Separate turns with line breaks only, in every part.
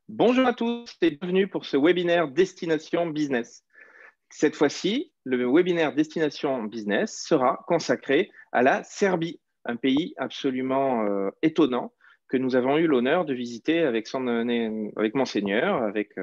Bonjour à tous et bienvenue pour ce webinaire Destination Business. Cette fois-ci, le webinaire Destination Business sera consacré à la Serbie, un pays absolument étonnant que nous avons eu l'honneur de visiter avec Monseigneur, avec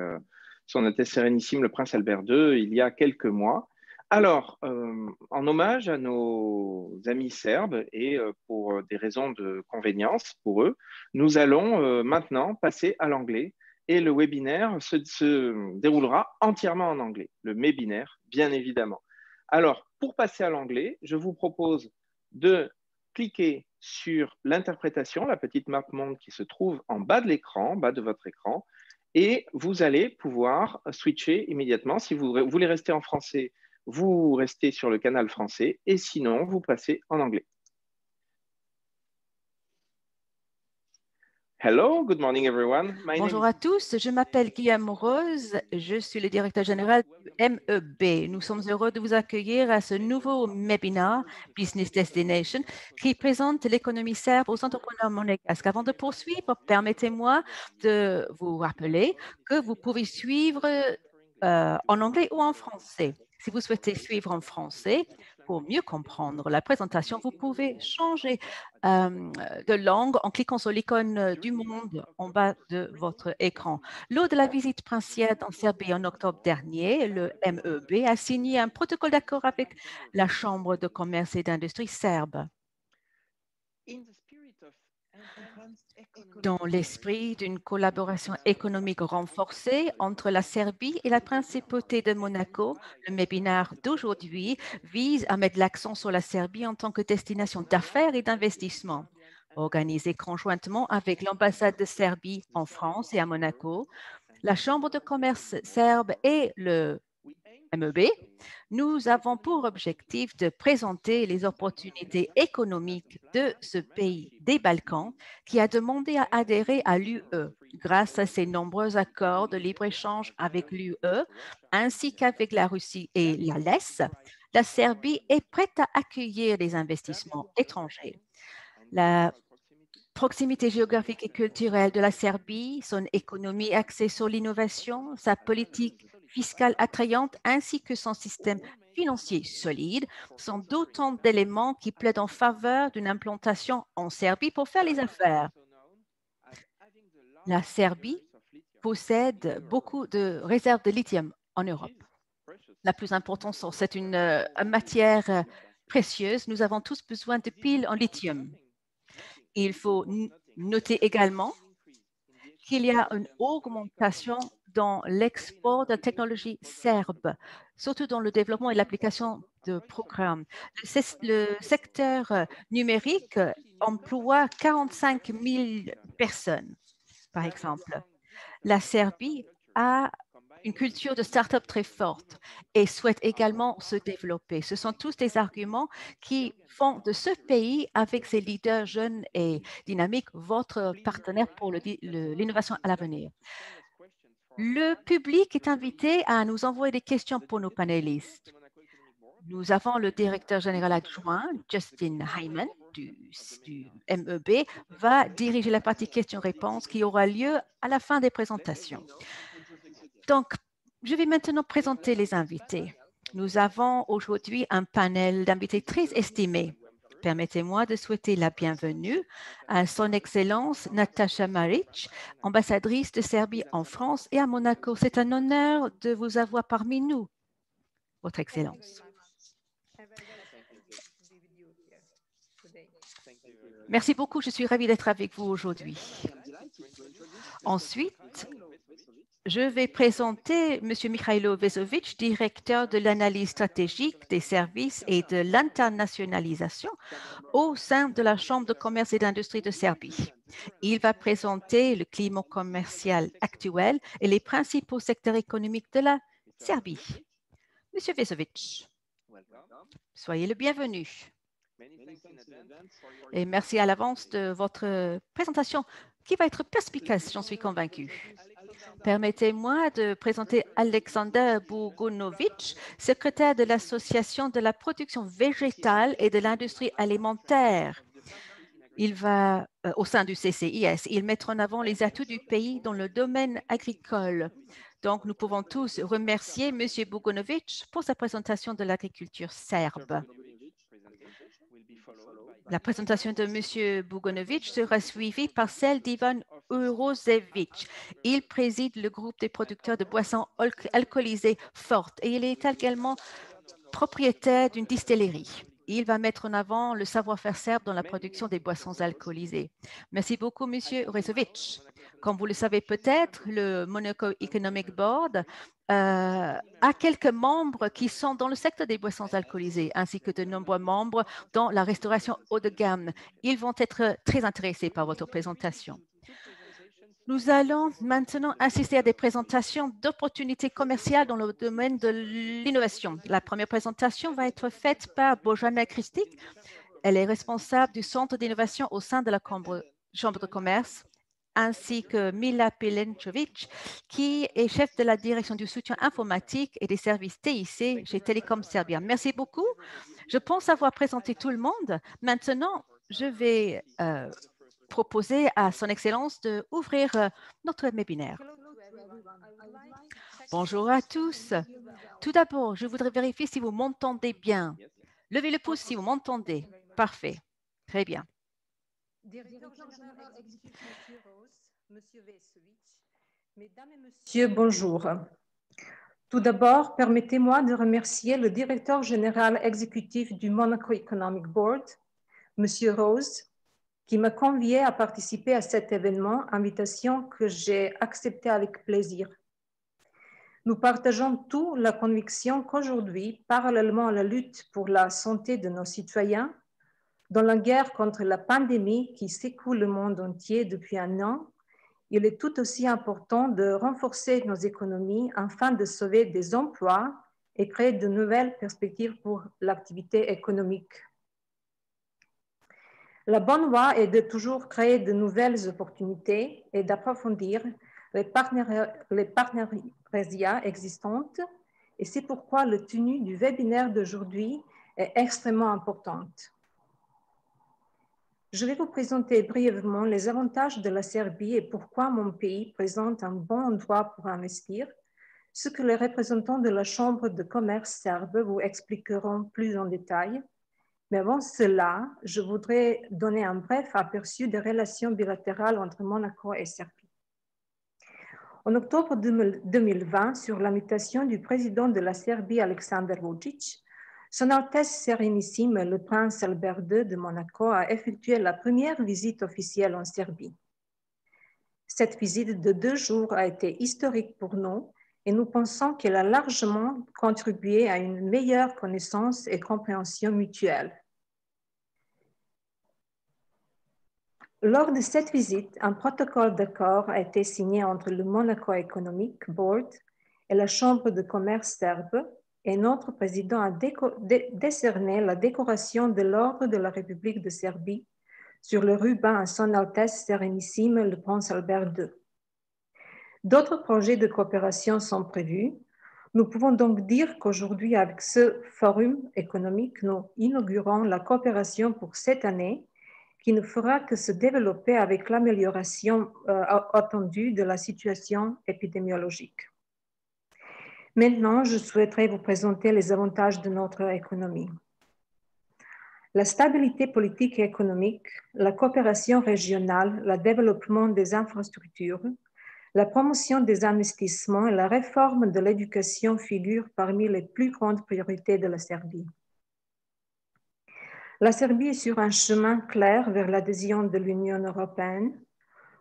son Altesse Sérénissime le Prince Albert II il y a quelques mois. Alors, en hommage à nos amis serbes et pour des raisons de convénience pour eux, nous allons maintenant passer à l'anglais et le webinaire se déroulera entièrement en anglais, le mébinaire, bien évidemment. Alors, pour passer à l'anglais, je vous propose de cliquer sur l'interprétation, la petite map monde qui se trouve en bas de l'écran, en bas de votre écran, et vous allez pouvoir switcher immédiatement. Si vous voulez rester en français, vous restez sur le canal français, et sinon, vous passez en anglais. Hello, good morning everyone.
Bonjour à tous, je m'appelle Guillaume Rose, je suis le directeur général du MEB. Nous sommes heureux de vous accueillir à ce nouveau webinaire Business Destination qui présente l'économie serbe aux entrepreneurs monégasques. Avant de poursuivre, permettez-moi de vous rappeler que vous pouvez suivre en anglais ou en français. Si vous souhaitez suivre en français, pour mieux comprendre la présentation, vous pouvez changer de langue en cliquant sur l'icône du monde en bas de votre écran. Lors de la visite princière en Serbie en octobre dernier, le MEB a signé un protocole d'accord avec la Chambre de commerce et d'industrie serbe. Dans l'esprit d'une collaboration économique renforcée entre la Serbie et la principauté de Monaco, le webinaire d'aujourd'hui vise à mettre l'accent sur la Serbie en tant que destination d'affaires et d'investissement. Organisé conjointement avec l'ambassade de Serbie en France et à Monaco, la Chambre de commerce serbe et le MEB, nous avons pour objectif de présenter les opportunités économiques de ce pays des Balkans qui a demandé à adhérer à l'UE grâce à ses nombreux accords de libre-échange avec l'UE ainsi qu'avec la Russie et la LES. La Serbie est prête à accueillir des investissements étrangers. La proximité géographique et culturelle de la Serbie, son économie axée sur l'innovation, sa politique fiscale attrayante ainsi que son système financier solide sont d'autant d'éléments qui plaident en faveur d'une implantation en Serbie pour faire les affaires. La Serbie possède beaucoup de réserves de lithium en Europe. La plus importante, c'est une matière précieuse. Nous avons tous besoin de piles en lithium. Il faut noter également qu'il y a une augmentation dans l'export de technologies serbes, surtout dans le développement et l'application de programmes. Le secteur numérique emploie 45 000 personnes, par exemple. La Serbie a une culture de start-up très forte et souhaite également se développer. Ce sont tous des arguments qui font de ce pays, avec ses leaders jeunes et dynamiques, votre partenaire pour l'innovation à l'avenir. Le public est invité à nous envoyer des questions pour nos panélistes. Nous avons le directeur général adjoint, Justin Hyman, du MEB, va diriger la partie questions-réponses qui aura lieu à la fin des présentations. Donc, je vais maintenant présenter les invités. Nous avons aujourd'hui un panel d'invités très estimés. Permettez-moi de souhaiter la bienvenue à Son Excellence Nataša Marić, ambassadrice de Serbie en France et à Monaco. C'est un honneur de vous avoir parmi nous, Votre Excellence. Merci beaucoup, je suis ravie d'être avec vous aujourd'hui. Ensuite, je vais présenter M. Mikhailo Vezovic, directeur de l'analyse stratégique des services et de l'internationalisation au sein de la Chambre de commerce et d'industrie de Serbie. Il va présenter le climat commercial actuel et les principaux secteurs économiques de la Serbie. M. Vezovic, soyez le bienvenu. Et merci à l'avance de votre présentation qui va être perspicace, j'en suis convaincue. Permettez-moi de présenter Alexander Bogunovic, secrétaire de l'Association de la production végétale et de l'industrie alimentaire. Il va, au sein du CCIS, il mettra en avant les atouts du pays dans le domaine agricole. Donc, nous pouvons tous remercier M. Bogdanovic pour sa présentation de l'agriculture serbe. La présentation de M. Bogdanovic sera suivie par celle d'Ivan Urošević. Il préside le groupe des producteurs de boissons alcoolisées fortes et il est également propriétaire d'une distillerie. Il va mettre en avant le savoir-faire serbe dans la production des boissons alcoolisées. Merci beaucoup, M. Urošević. Comme vous le savez peut-être, le Monaco Economic Board a quelques membres qui sont dans le secteur des boissons alcoolisées, ainsi que de nombreux membres dans la restauration haut de gamme. Ils vont être très intéressés par votre présentation. Nous allons maintenant assister à des présentations d'opportunités commerciales dans le domaine de l'innovation. La première présentation va être faite par Bojana Kristic. Elle est responsable du Centre d'innovation au sein de la Chambre de commerce, ainsi que Mila Pilenčević, qui est chef de la direction du soutien informatique et des services TIC chez Telecom Serbia. Merci beaucoup. Je pense avoir présenté tout le monde. Maintenant, je vais proposer à son Excellence d'ouvrir notre webinaire. Bonjour à tous. Tout d'abord, je voudrais vérifier si vous m'entendez bien. Levez le pouce si vous m'entendez. Parfait. Très bien.
Monsieur, bonjour. Tout d'abord, permettez-moi de remercier le directeur général exécutif du Monaco Economic Board, Monsieur Rose, qui m'a convié à participer à cet événement, invitation que j'ai acceptée avec plaisir. Nous partageons tous la conviction qu'aujourd'hui, parallèlement à la lutte pour la santé de nos citoyens, dans la guerre contre la pandémie qui secoue le monde entier depuis un an, il est tout aussi important de renforcer nos économies afin de sauver des emplois et créer de nouvelles perspectives pour l'activité économique. La bonne voie est de toujours créer de nouvelles opportunités et d'approfondir les partenariats existantes. Et c'est pourquoi la tenue du webinaire d'aujourd'hui est extrêmement importante. Je vais vous présenter brièvement les avantages de la Serbie et pourquoi mon pays présente un bon endroit pour investir, ce que les représentants de la Chambre de commerce serbe vous expliqueront plus en détail. Mais avant cela, je voudrais donner un bref aperçu des relations bilatérales entre Monaco et Serbie. En octobre 2020, sur l'invitation du président de la Serbie, Aleksandar Vučić, Son Altesse Sérénissime, le prince Albert II de Monaco, a effectué la première visite officielle en Serbie. Cette visite de 2 jours a été historique pour nous et nous pensons qu'elle a largement contribué à une meilleure connaissance et compréhension mutuelle. Lors de cette visite, un protocole d'accord a été signé entre le Monaco Economic Board et la Chambre de commerce serbe et notre président a décerné la décoration de l'Ordre de la République de Serbie sur le ruban à Son Altesse Sérénissime, le prince Albert II. D'autres projets de coopération sont prévus. Nous pouvons donc dire qu'aujourd'hui, avec ce forum économique, nous inaugurons la coopération pour cette année qui ne fera que se développer avec l'amélioration attendue de la situation épidémiologique. Maintenant, je souhaiterais vous présenter les avantages de notre économie. La stabilité politique et économique, la coopération régionale, le développement des infrastructures, la promotion des investissements et la réforme de l'éducation figurent parmi les plus grandes priorités de la Serbie. La Serbie est sur un chemin clair vers l'adhésion de l'Union européenne,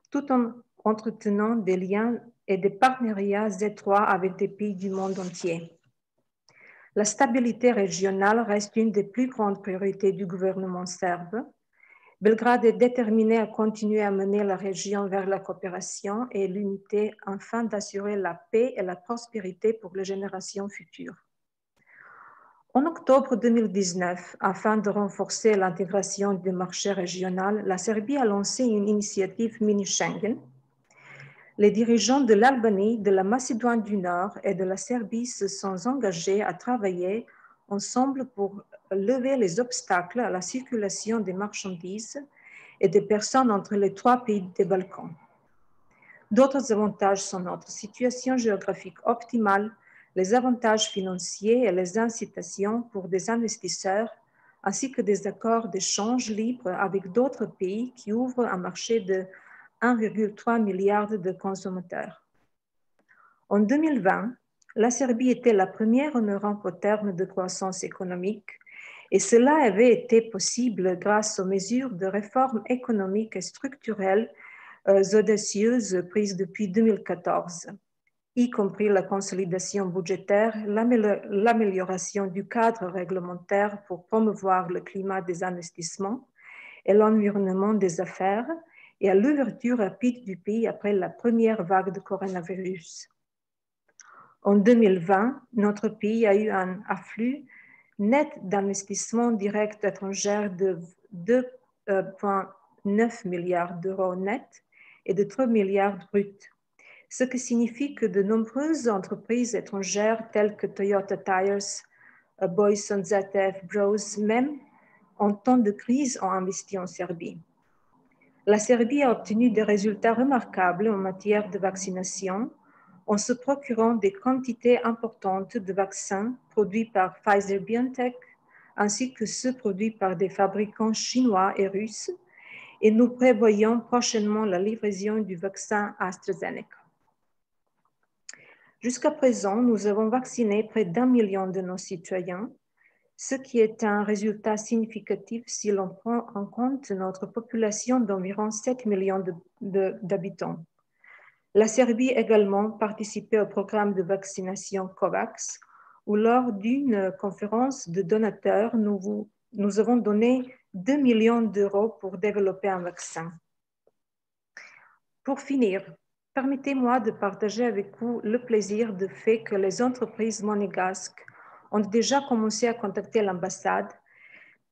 tout en entretenant des liens et des partenariats étroits avec des pays du monde entier. La stabilité régionale reste une des plus grandes priorités du gouvernement serbe. Belgrade est déterminé à continuer à mener la région vers la coopération et l'unité afin d'assurer la paix et la prospérité pour les générations futures. En octobre 2019, afin de renforcer l'intégration du marché régional, la Serbie a lancé une initiative mini-Schengen. Les dirigeants de l'Albanie, de la Macédoine du Nord et de la Serbie se sont engagés à travailler ensemble pour lever les obstacles à la circulation des marchandises et des personnes entre les 3 pays des Balkans. D'autres avantages sont notre situation géographique optimale, les avantages financiers et les incitations pour des investisseurs, ainsi que des accords d'échange libre avec d'autres pays qui ouvrent un marché de 1,3 milliard de consommateurs. En 2020, la Serbie était la première en Europe au terme de croissance économique et cela avait été possible grâce aux mesures de réforme économique et structurelles audacieuses prises depuis 2014, y compris la consolidation budgétaire, l'amélioration du cadre réglementaire pour promouvoir le climat des investissements et l'environnement des affaires et à l'ouverture rapide du pays après la première vague de coronavirus. En 2020, notre pays a eu un afflux net d'investissements directs étrangers de 2,9 milliards d'euros net et de 3 milliards bruts, ce qui signifie que de nombreuses entreprises étrangères telles que Toyota Tires, Boyson, ZF, Brose, même en temps de crise, ont investi en Serbie. La Serbie a obtenu des résultats remarquables en matière de vaccination en se procurant des quantités importantes de vaccins produits par Pfizer-BioNTech ainsi que ceux produits par des fabricants chinois et russes, et nous prévoyons prochainement la livraison du vaccin AstraZeneca. Jusqu'à présent, nous avons vacciné près d'1 million de nos citoyens, ce qui est un résultat significatif si l'on prend en compte notre population d'environ 7 millions d'habitants. La Serbie a également participé au programme de vaccination COVAX, où lors d'une conférence de donateurs, nous avons donné 2 millions d'euros pour développer un vaccin. Pour finir, permettez-moi de partager avec vous le plaisir du fait que les entreprises monégasques ont déjà commencé à contacter l'ambassade,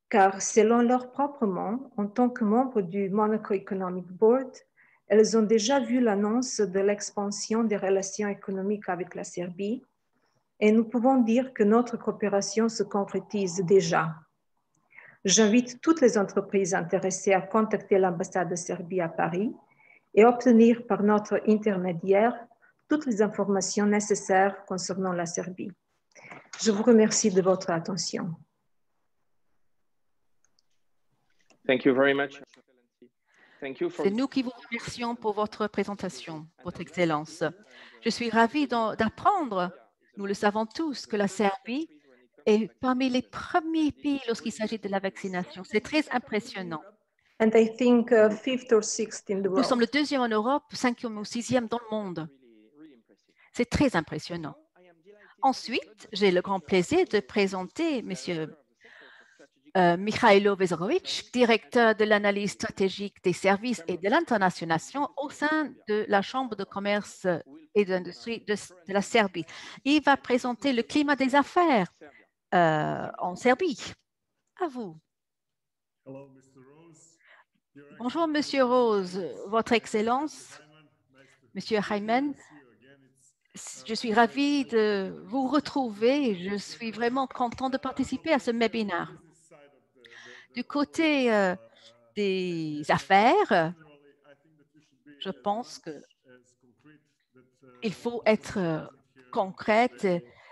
car selon leurs propres mots, en tant que membres du Monaco Economic Board, elles ont déjà vu l'annonce de l'expansion des relations économiques avec la Serbie et nous pouvons dire que notre coopération se concrétise déjà. J'invite toutes les entreprises intéressées à contacter l'ambassade de Serbie à Paris et obtenir par notre intermédiaire toutes les informations nécessaires concernant la Serbie. Je vous remercie de votre attention.
Thank you very much.
C'est nous qui vous remercions pour votre présentation, Votre Excellence. Je suis ravie d'apprendre, nous le savons tous, que la Serbie est parmi les premiers pays lorsqu'il s'agit de la vaccination. C'est très impressionnant.
And I think fifth or sixth in the world.
Nous sommes le 2e en Europe, 5e ou 6e dans le monde. C'est très impressionnant. Ensuite, j'ai le grand plaisir de présenter M. Mikhailo Vezorovic, directeur de l'analyse stratégique des services et de l'internationalisation au sein de la Chambre de commerce et d'industrie de la Serbie. Il va présenter le climat des affaires en Serbie. À vous. Bonjour, Monsieur Rose, Votre Excellence, Monsieur Hyman. Je suis ravie de vous retrouver. Je suis vraiment content de participer à ce webinaire. Du côté des affaires, je pense qu'il faut être concrète.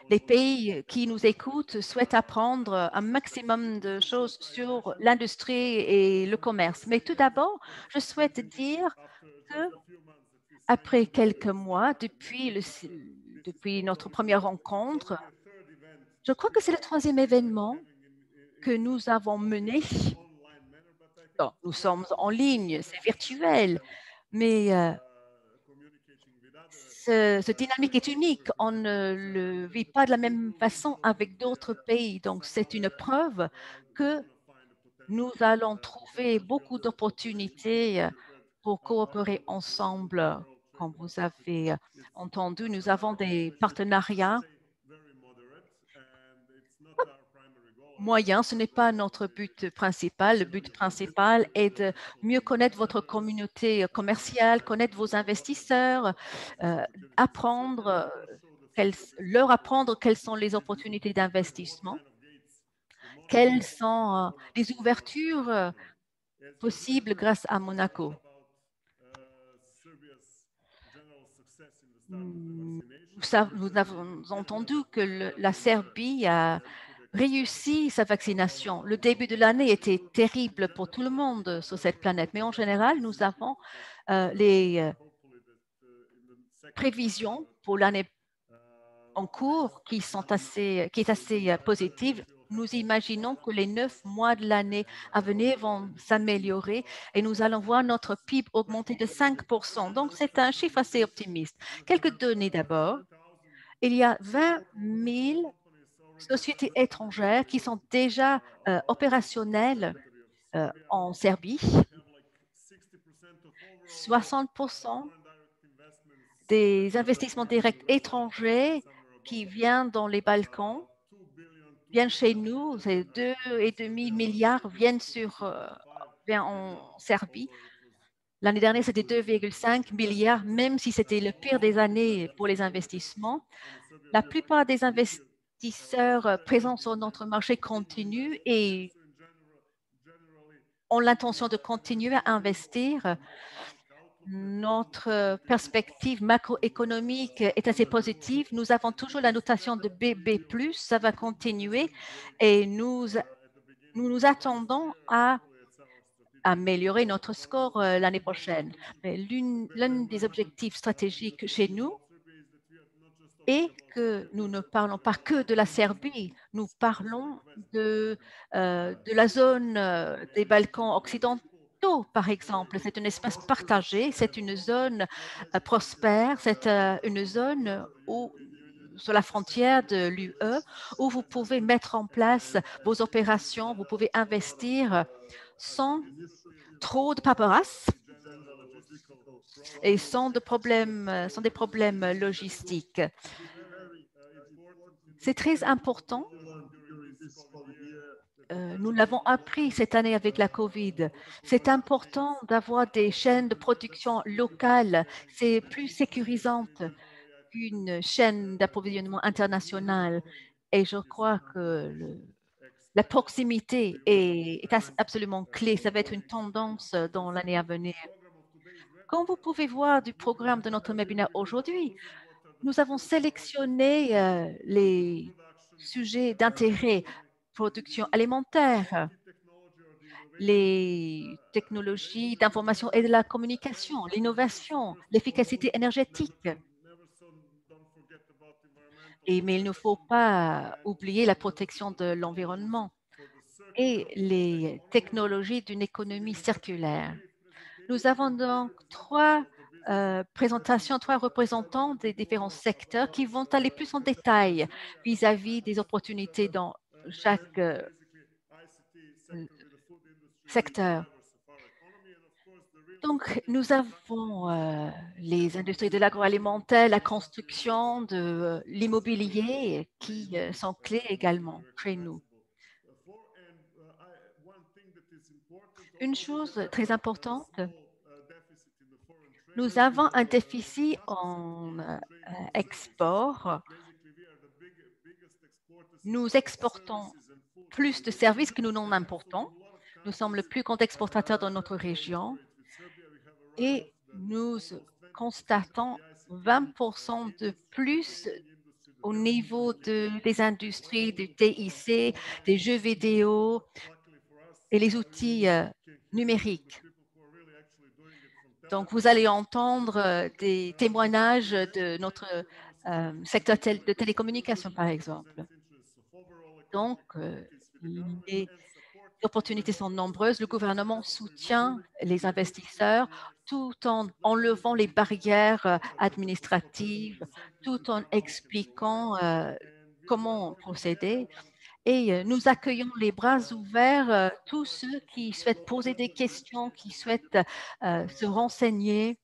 Les pays qui nous écoutent souhaitent apprendre un maximum de choses sur l'industrie et le commerce. Mais tout d'abord, je souhaite dire que après quelques mois, depuis notre première rencontre, je crois que c'est le 3e événement que nous avons mené. Bon, nous sommes en ligne, c'est virtuel, mais ce dynamique est unique. On ne le vit pas de la même façon avec d'autres pays. Donc, c'est une preuve que nous allons trouver beaucoup d'opportunités pour coopérer ensemble. Comme vous avez entendu, nous avons des partenariats moyens. Ce n'est pas notre but principal. Le but principal est de mieux connaître votre communauté commerciale, connaître vos investisseurs, leur apprendre quelles sont les opportunités d'investissement, quelles sont les ouvertures possible grâce à Monaco. Nous avons entendu que la Serbie a réussi sa vaccination. Le début de l'année était terrible pour tout le monde sur cette planète, mais en général, nous avons les prévisions pour l'année en cours qui est assez positive. Nous imaginons que les 9 mois de l'année à venir vont s'améliorer et nous allons voir notre PIB augmenter de 5%. Donc, c'est un chiffre assez optimiste. Quelques données d'abord. Il y a 20 000 sociétés étrangères qui sont déjà opérationnelles en Serbie. 60% des investissements directs étrangers qui viennent dans les Balkans viennent chez nous. C'est 2,5 milliards viennent en Serbie. L'année dernière, c'était 2,5 milliards, même si c'était le pire des années pour les investissements. La plupart des investisseurs présents sur notre marché continuent et ont l'intention de continuer à investir. Notre perspective macroéconomique est assez positive. Nous avons toujours la notation de BB+, ça va continuer et nous attendons à améliorer notre score l'année prochaine. L'un des objectifs stratégiques chez nous est que nous ne parlons pas que de la Serbie, nous parlons de la zone des Balkans occidentaux, par exemple. C'est un espace partagé, c'est une zone prospère, c'est une zone sur la frontière de l'UE où vous pouvez mettre en place vos opérations, vous pouvez investir sans trop de paperasse et sans des problèmes logistiques. C'est très important. Nous l'avons appris cette année avec la COVID. C'est important d'avoir des chaînes de production locales. C'est plus sécurisant qu'une chaîne d'approvisionnement internationale. Et je crois que la proximité est absolument clé. Ça va être une tendance dans l'année à venir. Comme vous pouvez voir du programme de notre webinaire aujourd'hui, nous avons sélectionné les sujets d'intérêt, production alimentaire, les technologies d'information et de la communication, l'innovation, l'efficacité énergétique. Mais il ne faut pas oublier la protection de l'environnement et les technologies d'une économie circulaire. Nous avons donc trois présentations, trois représentants des différents secteurs qui vont aller plus en détail vis-à-vis des opportunités dans chaque secteur. Donc, nous avons les industries de l'agroalimentaire, la construction, de l'immobilier qui sont clés également chez nous. Une chose très importante, nous avons un déficit en export. Nous exportons plus de services que nous n'en importons. Nous sommes le plus grand exportateur dans notre région et nous constatons 20% de plus au niveau des industries, du TIC, des jeux vidéo et les outils numériques. Donc, vous allez entendre des témoignages de notre secteur de télécommunications, par exemple. Donc, les opportunités sont nombreuses. Le gouvernement soutient les investisseurs tout en enlevant les barrières administratives, tout en expliquant comment procéder. Et nous accueillons les bras ouverts tous ceux qui souhaitent poser des questions, qui souhaitent se renseigner.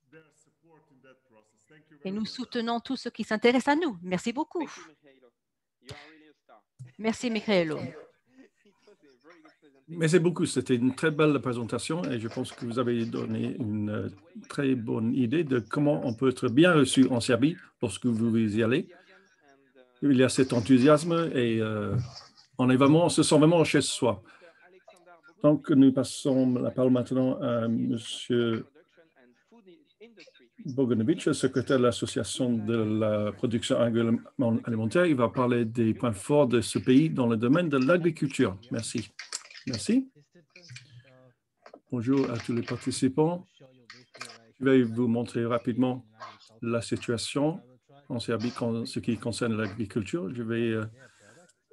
Et nous soutenons tous ceux qui s'intéressent à nous. Merci beaucoup. Merci, Michaelo.
Merci beaucoup. C'était une très belle présentation et je pense que vous avez donné une très bonne idée de comment on peut être bien reçu en Serbie lorsque vous y allez. Il y a cet enthousiasme et on se sent vraiment chez soi. Donc, nous passons la parole maintenant à M. Bogdanovic, secrétaire de l'Association de la production alimentaire. Il va parler des points forts de ce pays dans le domaine de l'agriculture. Merci. Merci. Bonjour à tous les participants. Je vais vous montrer rapidement la situation en Serbie en ce qui concerne l'agriculture. Je vais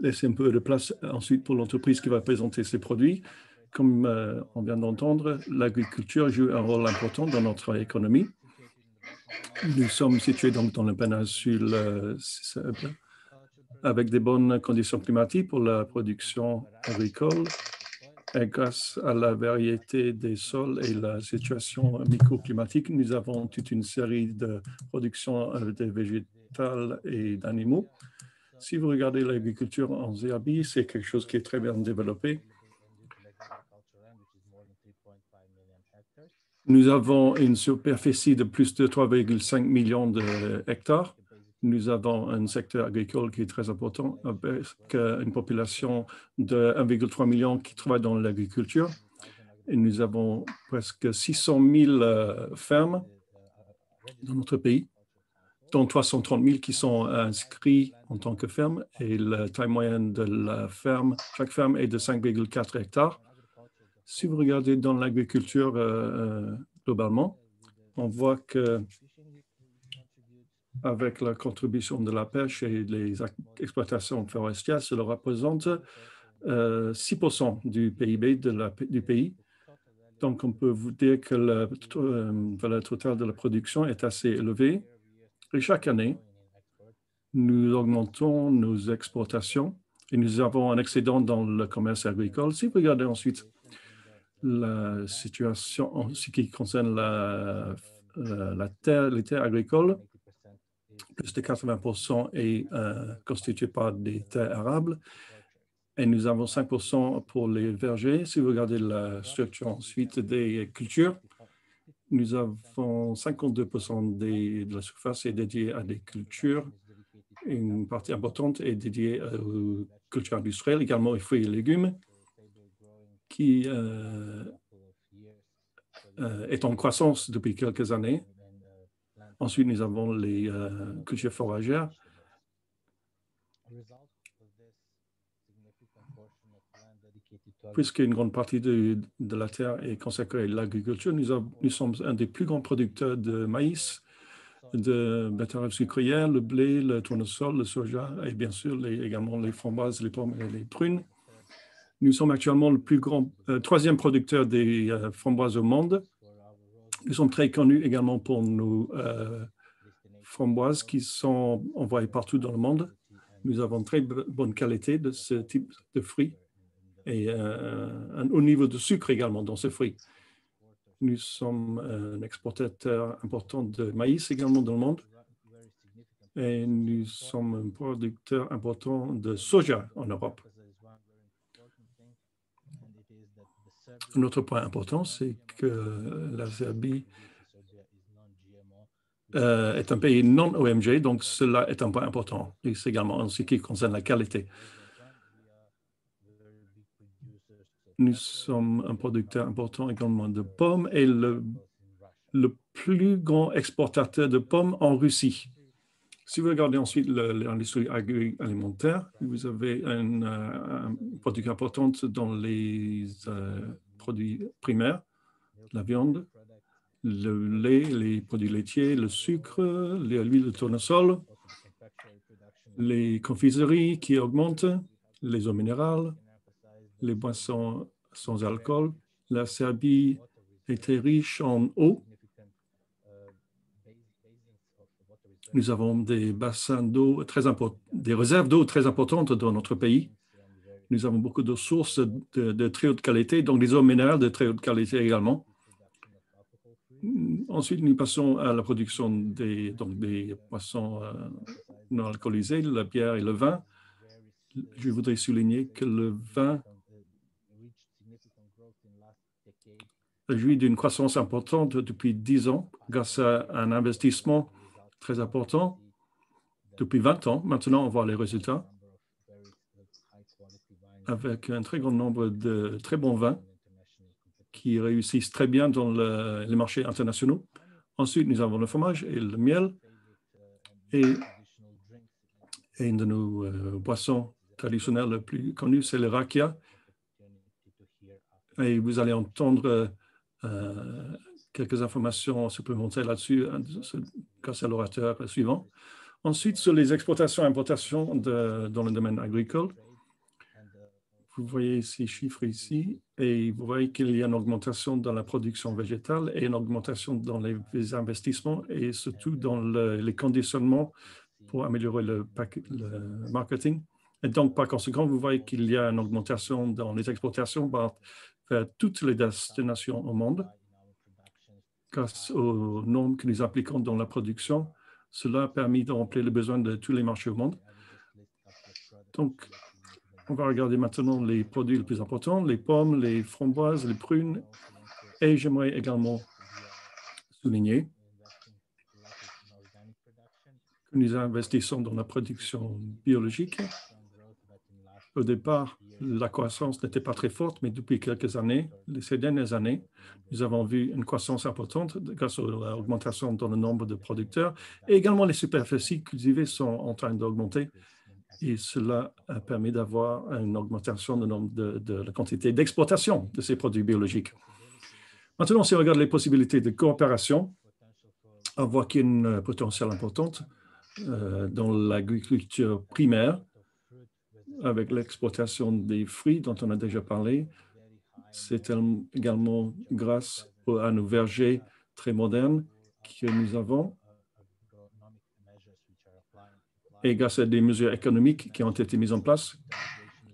laisser un peu de place ensuite pour l'entreprise qui va présenter ses produits. Comme on vient d'entendre, l'agriculture joue un rôle important dans notre économie. Nous sommes situés donc dans la péninsule avec des bonnes conditions climatiques pour la production agricole. Et grâce à la variété des sols et la situation microclimatique, nous avons toute une série de productions de végétales et d'animaux. Si vous regardez l'agriculture en Serbie, c'est quelque chose qui est très bien développé. Nous avons une superficie de plus de 3,5 millions d'hectares. Nous avons un secteur agricole qui est très important, avec une population de 1,3 million qui travaille dans l'agriculture. Et nous avons presque 600 000 fermes dans notre pays, dont 330 000 qui sont inscrits en tant que ferme. Et la taille moyenne de la ferme, chaque ferme est de 5,4 hectares. Si vous regardez dans l'agriculture globalement, on voit que avec la contribution de la pêche et les exploitations forestières, cela représente 6% du PIB du pays. Donc, on peut vous dire que la valeur totale de la production est assez élevée. Et chaque année, nous augmentons nos exportations et nous avons un excédent dans le commerce agricole. Si vous regardez ensuite la situation en ce qui concerne les terres agricoles, plus de 80% est constitué par des terres arables et nous avons 5% pour les vergers. Si vous regardez la structure ensuite des cultures, nous avons 52% de la surface est dédiée à des cultures. Une partie importante est dédiée aux cultures industrielles, également aux fruits et légumes, qui est en croissance depuis quelques années. Ensuite, nous avons les cultures foragères. Puisqu'une grande partie de la terre est consacrée à l'agriculture, nous sommes un des plus grands producteurs de maïs, de betteraves sucrières, le blé, le tournesol, le soja et bien sûr également les framboises, les pommes et les prunes. Nous sommes actuellement le plus grand, troisième producteur des framboises au monde. Nous sommes très connus également pour nos framboises qui sont envoyées partout dans le monde. Nous avons très bonne qualité de ce type de fruits et un haut niveau de sucre également dans ces fruits. Nous sommes un exportateur important de maïs également dans le monde et nous sommes un producteur important de soja en Europe. Un autre point important, c'est que la Serbie est un pays non OMG, donc cela est un point important. Et c'est également en ce qui concerne la qualité. Nous sommes un producteur important également de pommes et le plus grand exportateur de pommes en Russie. Si vous regardez ensuite l'industrie agroalimentaire, vous avez une production importante dans les produits primaires, la viande, le lait, les produits laitiers, le sucre, l'huile de tournesol, les confiseries qui augmentent, les eaux minérales, les boissons sans alcool. La Serbie est très riche en eau. Nous avons des bassins d'eau très importants, des réserves d'eau très importantes dans notre pays. Nous avons beaucoup de sources de très haute qualité, donc des eaux minérales de très haute qualité également. Ensuite, nous passons à la production des boissons non alcoolisées, la bière et le vin. Je voudrais souligner que le vin jouit d'une croissance importante depuis 10 ans grâce à un investissement très important. Depuis 20 ans, maintenant, on voit les résultats avec un très grand nombre de très bons vins qui réussissent très bien dans les marchés internationaux. Ensuite, nous avons le fromage et le miel. Et une de nos boissons traditionnelles les plus connues, c'est le rakia. Et vous allez entendre quelques informations supplémentaires là-dessus grâce à l'orateur suivant. Ensuite, sur les exportations et importations dans le domaine agricole, vous voyez ces chiffres ici et vous voyez qu'il y a une augmentation dans la production végétale et une augmentation dans les investissements et surtout dans les conditionnements pour améliorer le marketing. Et donc, par conséquent, vous voyez qu'il y a une augmentation dans les exportations vers toutes les destinations au monde. Grâce aux normes que nous appliquons dans la production, cela a permis de remplir les besoins de tous les marchés au monde. Donc, on va regarder maintenant les produits les plus importants, les pommes, les framboises, les prunes. Et j'aimerais également souligner que nous investissons dans la production biologique. Au départ, la croissance n'était pas très forte, mais depuis quelques années, ces dernières années, nous avons vu une croissance importante grâce à l'augmentation dans le nombre de producteurs. Et également, les superficies cultivées sont en train d'augmenter. Et cela a permis d'avoir une augmentation de la quantité d'exportation de ces produits biologiques. Maintenant, si on regarde les possibilités de coopération, on voit qu'il y a une potentiel importante dans l'agriculture primaire, avec l'exportation des fruits dont on a déjà parlé. C'est également grâce à nos vergers très modernes que nous avons et grâce à des mesures économiques qui ont été mises en place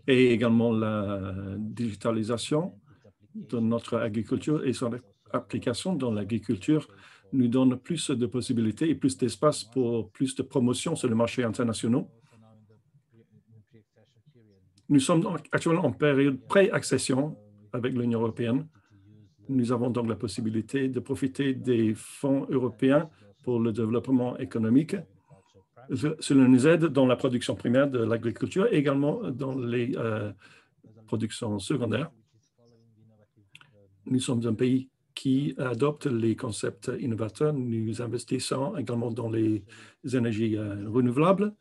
et également la digitalisation de notre agriculture et son application dans l'agriculture nous donne plus de possibilités et plus d'espace pour plus de promotion sur le marché international. Nous sommes actuellement en période pré-accession avec l'Union européenne. Nous avons donc la possibilité de profiter des fonds européens pour le développement économique. Cela nous aide dans la production primaire de l'agriculture et également dans les productions secondaires. Nous sommes un pays qui adopte les concepts innovateurs. Nous investissons également dans les énergies renouvelables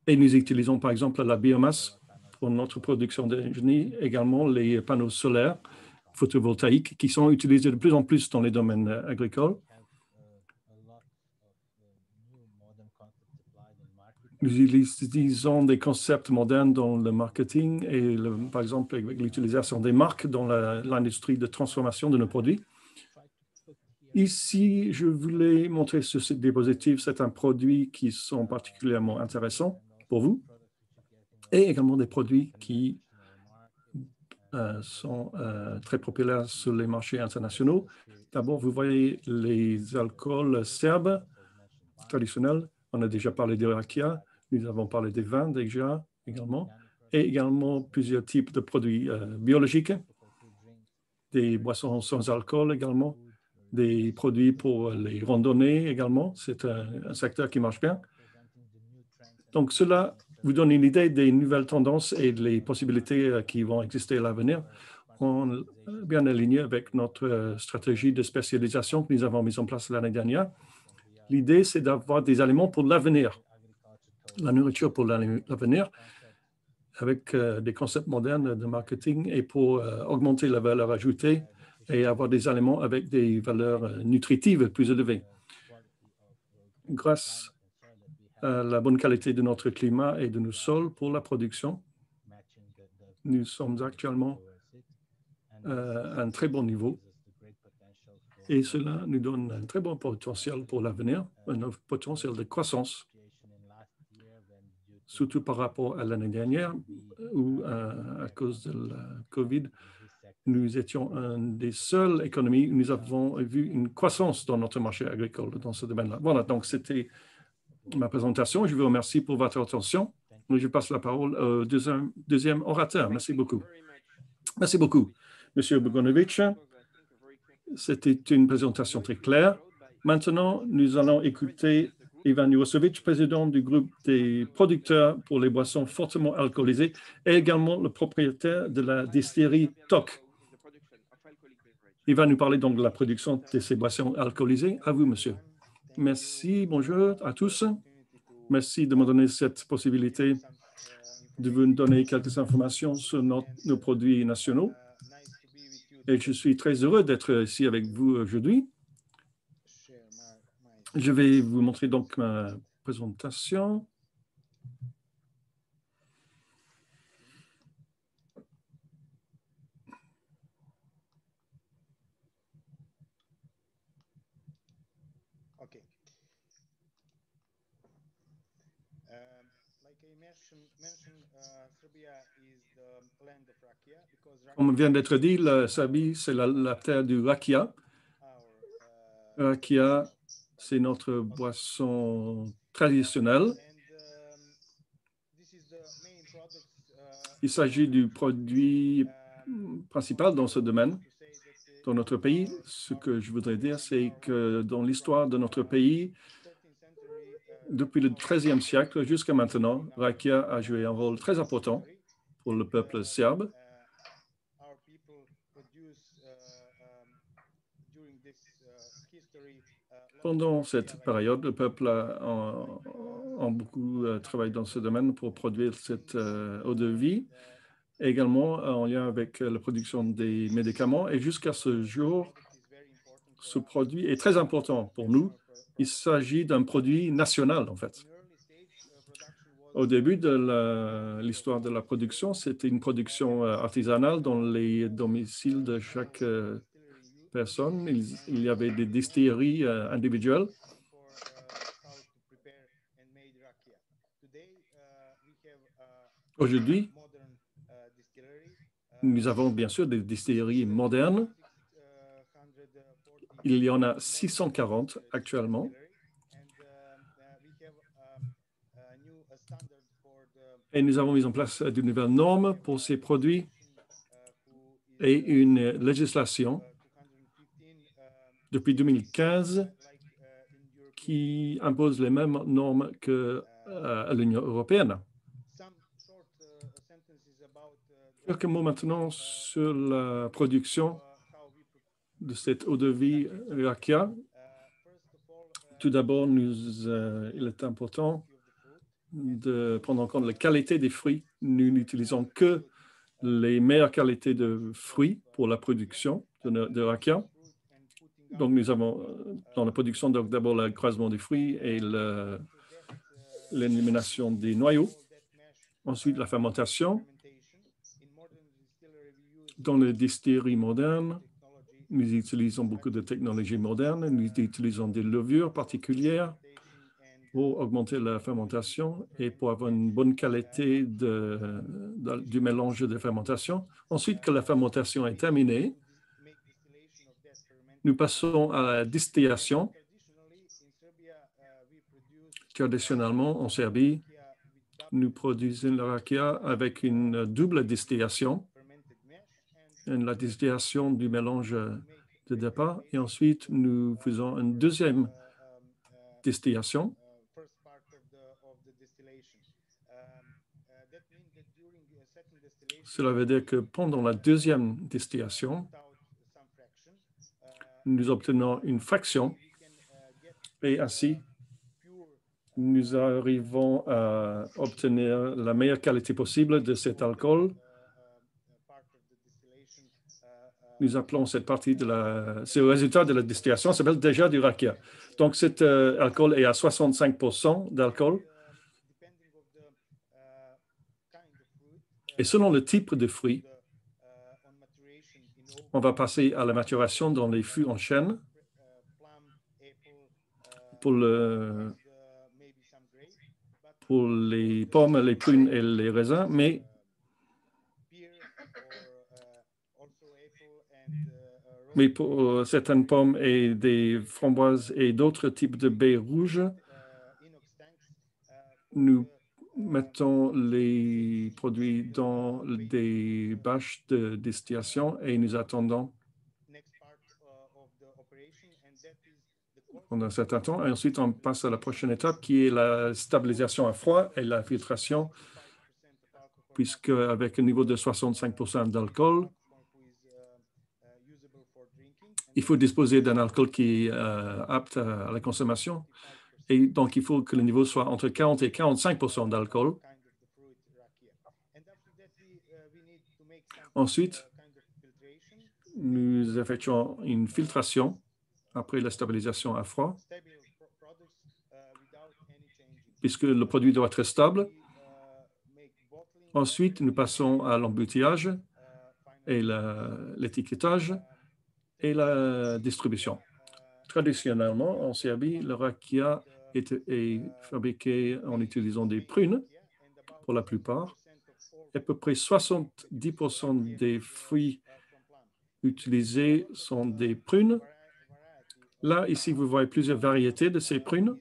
et nous utilisons par exemple la biomasse pour notre production d'énergie, également les panneaux solaires photovoltaïques qui sont utilisés de plus en plus dans les domaines agricoles. Nous utilisons des concepts modernes dans le marketing et, par exemple, avec l'utilisation des marques dans l'industrie de transformation de nos produits. Ici, je voulais montrer sur cette diapositive certains produits qui sont particulièrement intéressants pour vous et également des produits qui sont très populaires sur les marchés internationaux. D'abord, vous voyez les alcools serbes traditionnels. On a déjà parlé de rakia. Nous avons parlé des vins déjà également, et également plusieurs types de produits biologiques, des boissons sans alcool également, des produits pour les randonnées également. C'est un secteur qui marche bien. Donc, cela vous donne une idée des nouvelles tendances et des possibilités qui vont exister à l'avenir. On est bien aligné avec notre stratégie de spécialisation que nous avons mise en place l'année dernière. L'idée, c'est d'avoir des aliments pour l'avenir. La nourriture pour l'avenir avec des concepts modernes de marketing et pour augmenter la valeur ajoutée et avoir des aliments avec des valeurs nutritives plus élevées. Grâce à la bonne qualité de notre climat et de nos sols pour la production, nous sommes actuellement à un très bon niveau et cela nous donne un très bon potentiel pour l'avenir, un potentiel de croissance. Surtout par rapport à l'année dernière où, à cause de la COVID, nous étions une des seules économies où nous avons vu une croissance dans notre marché agricole dans ce domaine-là. Voilà, donc c'était ma présentation. Je vous remercie pour votre attention. Je passe la parole au deuxième orateur. Merci beaucoup. Merci beaucoup, M. Bogdanovic. C'était une présentation très claire. Maintenant, nous allons écouter Ivan Jurosovic, président du groupe des producteurs pour les boissons fortement alcoolisées et également le propriétaire de la distillerie TOC. Il va nous parler donc de la production de ces boissons alcoolisées. À vous, monsieur. Merci, bonjour à tous. Merci de me donner cette possibilité de vous donner quelques informations sur nos produits nationaux. Et je suis très heureux d'être ici avec vous aujourd'hui. Je vais vous montrer donc ma présentation. Comme vient d'être dit, la Serbie, c'est la terre du rakia. Rakia, c'est notre boisson traditionnelle. Il s'agit du produit principal dans ce domaine. Dans notre pays, ce que je voudrais dire, c'est que dans l'histoire de notre pays, depuis le XIIIe siècle jusqu'à maintenant, rakia a joué un rôle très important pour le peuple serbe. Pendant cette période, le peuple a beaucoup travaillé dans ce domaine pour produire cette eau de vie, également en lien avec la production des médicaments. Et jusqu'à ce jour, ce produit est très important pour nous. Il s'agit d'un produit national, en fait. Au début de l'histoire de la production, c'était une production artisanale dans les domiciles de chaque personne. Il y avait des distilleries individuelles. Aujourd'hui, nous avons bien sûr des distilleries modernes. Il y en a 640 actuellement. Et nous avons mis en place de nouvelles normes pour ces produits et une législation depuis 2015 qui impose les mêmes normes qu'à l'Union européenne. Quelques mots maintenant sur la production de cette eau de vie rakia. Tout d'abord, il est important de prendre en compte la qualité des fruits. Nous n'utilisons que les meilleures qualités de fruits pour la production de rakia. Donc, nous avons dans la production d'abord le croisement des fruits et l'élimination des noyaux. Ensuite, la fermentation. Dans les distilleries modernes, nous utilisons beaucoup de technologies modernes. Nous utilisons des levures particulières pour augmenter la fermentation et pour avoir une bonne qualité du mélange de fermentation. Ensuite, que la fermentation est terminée, nous passons à la distillation. Traditionnellement, en Serbie, nous produisons le rakia avec une double distillation. La distillation du mélange de départ et ensuite nous faisons une deuxième distillation. Cela veut dire que pendant la deuxième distillation, nous obtenons une fraction et ainsi nous arrivons à obtenir la meilleure qualité possible de cet alcool. Nous appelons cette partie c'est le résultat de la distillation, ça s'appelle déjà du rakia. Donc, cet alcool est à 65% d'alcool. Et selon le type de fruit, on va passer à la maturation dans les fûts en chêne. Pour les pommes, les prunes et les raisins, mais pour certaines pommes et des framboises et d'autres types de baies rouges, nous mettons les produits dans des bâches de distillation et nous attendons pendant un certain temps. Et ensuite, on passe à la prochaine étape qui est la stabilisation à froid et la filtration, puisque avec un niveau de 65% d'alcool, il faut disposer d'un alcool qui est apte à la consommation. Et donc, il faut que le niveau soit entre 40 et 45% d'alcool. Ensuite, nous effectuons une filtration après la stabilisation à froid, puisque le produit doit être stable. Ensuite, nous passons à l'embouteillage et l'étiquetage et la distribution. Traditionnellement, en Serbie, le rakia est fabriqué en utilisant des prunes, pour la plupart. À peu près 70% des fruits utilisés sont des prunes. Là, ici, vous voyez plusieurs variétés de ces prunes.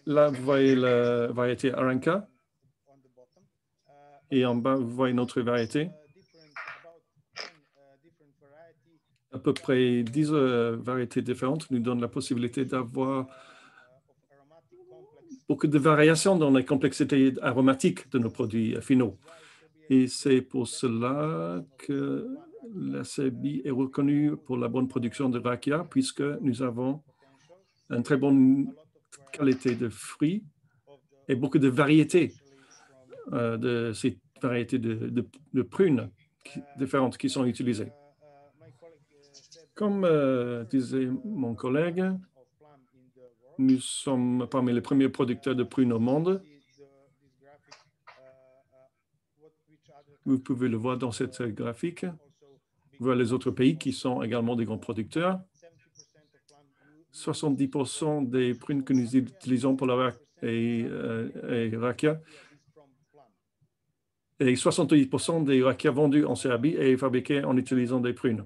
Là, vous voyez la variété Aranka. Et en bas, vous voyez une autre variété. À peu près 10 variétés différentes nous donnent la possibilité d'avoir beaucoup de variations dans la complexité aromatique de nos produits finaux. Et c'est pour cela que la Serbie est reconnue pour la bonne production de rakia, puisque nous avons une très bonne qualité de fruits et beaucoup de variétés de ces variétés de prunes différentes qui sont utilisées. Comme disait mon collègue, nous sommes parmi les premiers producteurs de prunes au monde. Vous pouvez le voir dans cette graphique. Vous voyez les autres pays qui sont également des grands producteurs. 70% des prunes que nous utilisons pour la rakia et 70% des rakia vendus en Serbie est fabriqués en utilisant des prunes.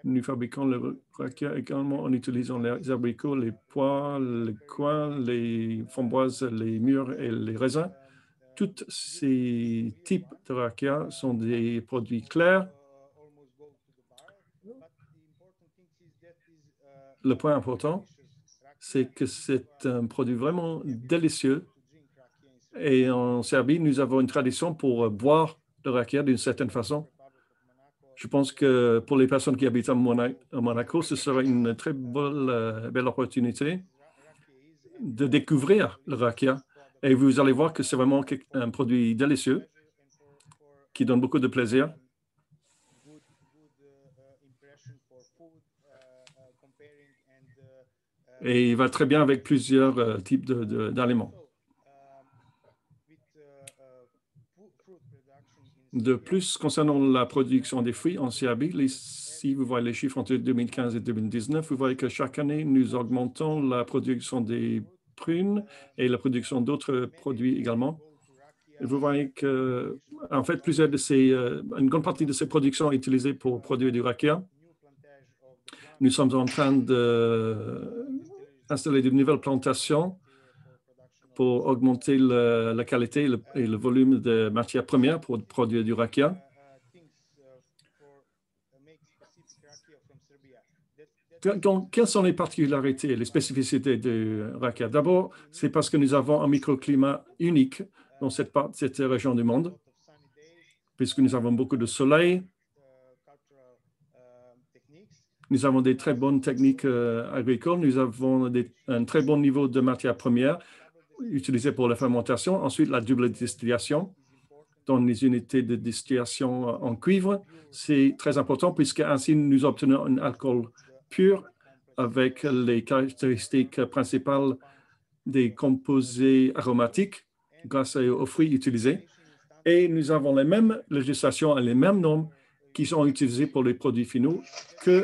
Nous fabriquons le rakia également en utilisant les abricots, les pois, les coings, les framboises, les mûres et les raisins. Tous ces types de rakia sont des produits clairs. Le point important, c'est que c'est un produit vraiment délicieux. Et en Serbie, nous avons une tradition pour boire le rakia d'une certaine façon. Je pense que pour les personnes qui habitent à Monaco, ce sera une très belle opportunité de découvrir le rakia. Et vous allez voir que c'est vraiment un produit délicieux qui donne beaucoup de plaisir. Et il va très bien avec plusieurs types d'aliments. De plus, concernant la production des fruits en Serbie, si vous voyez les chiffres entre 2015 et 2019, vous voyez que chaque année, nous augmentons la production des prunes et la production d'autres produits également. Et vous voyez que, en fait, une grande partie de ces productions est utilisée pour produire du rakia. Nous sommes en train d'installer de nouvelles plantations pour augmenter la qualité et le volume de matières premières pour produire du rakia. Donc, quelles sont les particularités et les spécificités du rakia? D'abord, c'est parce que nous avons un microclimat unique dans cette région du monde, puisque nous avons beaucoup de soleil. Nous avons des très bonnes techniques agricoles. Nous avons un très bon niveau de matières premières utilisées pour la fermentation. Ensuite, la double distillation dans les unités de distillation en cuivre. C'est très important puisque ainsi nous obtenons un alcool pur avec les caractéristiques principales des composés aromatiques grâce aux fruits utilisés. Et nous avons les mêmes législations et les mêmes normes qui sont utilisées pour les produits finaux qu'au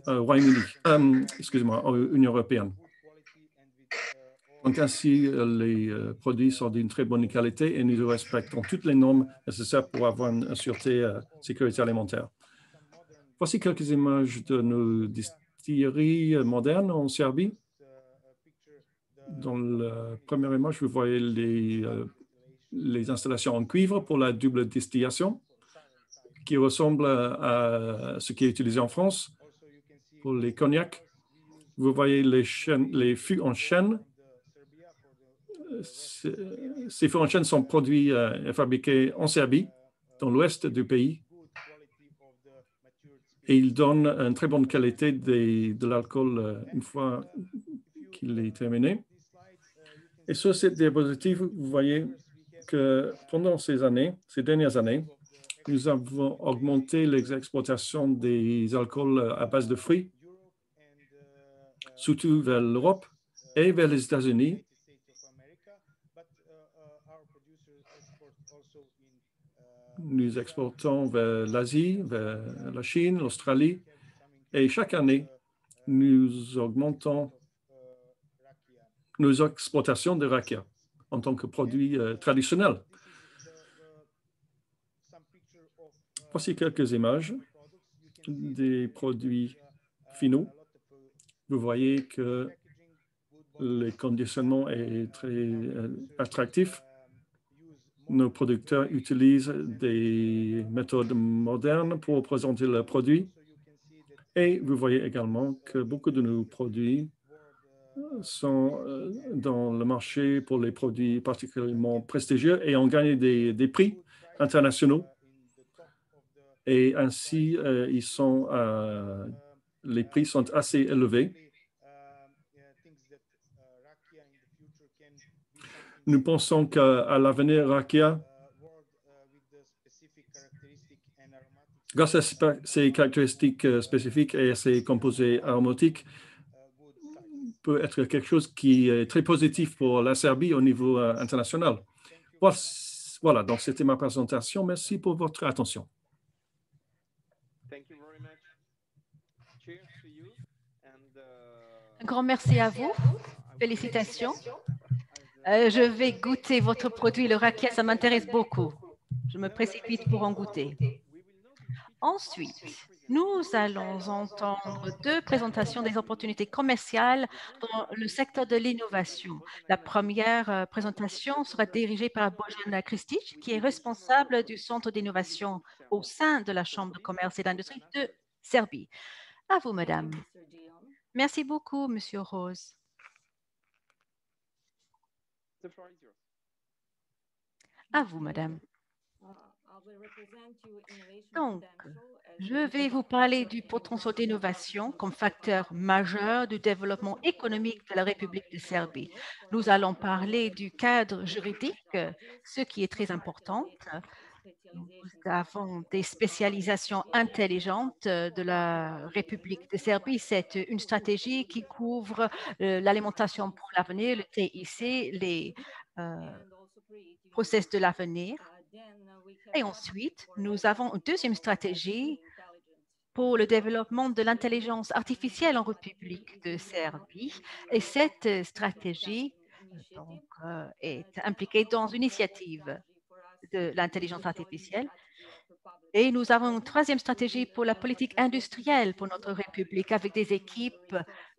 Royaume-Uni, en Union européenne. Donc ainsi, les produits sont d'une très bonne qualité et nous respectons toutes les normes nécessaires pour avoir une sûreté sécurité alimentaire. Voici quelques images de nos distilleries modernes en Serbie. Dans la première image, vous voyez les installations en cuivre pour la double distillation qui ressemble à ce qui est utilisé en France pour les cognacs. Vous voyez les fûts en chêne ces fours en chaîne sont produits et fabriqués en Serbie, dans l'ouest du pays. Et ils donnent une très bonne qualité de l'alcool une fois qu'il est terminé. Et sur cette diapositive, vous voyez que pendant ces dernières années, nous avons augmenté les exportations des alcools à base de fruits, surtout vers l'Europe et vers les États-Unis. Nous exportons vers l'Asie, vers la Chine, l'Australie, et chaque année, nous augmentons nos exportations de rakia en tant que produit traditionnel. Voici quelques images des produits finaux. Vous voyez que le conditionnement est très attractif. Nos producteurs utilisent des méthodes modernes pour présenter leurs produits. Et vous voyez également que beaucoup de nos produits sont dans le marché pour les produits particulièrement prestigieux et ont gagné des prix internationaux. Et ainsi, les prix sont assez élevés. Nous pensons qu'à l'avenir, rakia, grâce à ses caractéristiques spécifiques et à ses composés aromatiques, peut être quelque chose qui est très positif pour la Serbie au niveau international. Voilà, donc c'était ma présentation. Merci pour votre attention.
Un grand merci à vous. Félicitations. Je vais goûter votre produit, le rakia, ça m'intéresse beaucoup. Je me précipite pour en goûter. Ensuite, nous allons entendre deux présentations des opportunités commerciales dans le secteur de l'innovation. La première présentation sera dirigée par Bojana Kristic, qui est responsable du Centre d'innovation au sein de la Chambre de commerce et d'industrie de Serbie. À vous, madame. Merci beaucoup, monsieur Rose. À vous, madame. Donc, je vais vous parler du potentiel d'innovation comme facteur majeur du développement économique de la République de Serbie. Nous allons parler du cadre juridique, ce qui est très important. Nous avons des spécialisations intelligentes de la République de Serbie. C'est une stratégie qui couvre l'alimentation pour l'avenir, le TIC, les process de l'avenir. Et ensuite, nous avons une deuxième stratégie pour le développement de l'intelligence artificielle en République de Serbie. Et cette stratégie est impliquée dans une initiative de l'intelligence artificielle. Et nous avons une troisième stratégie pour la politique industrielle pour notre République avec des équipes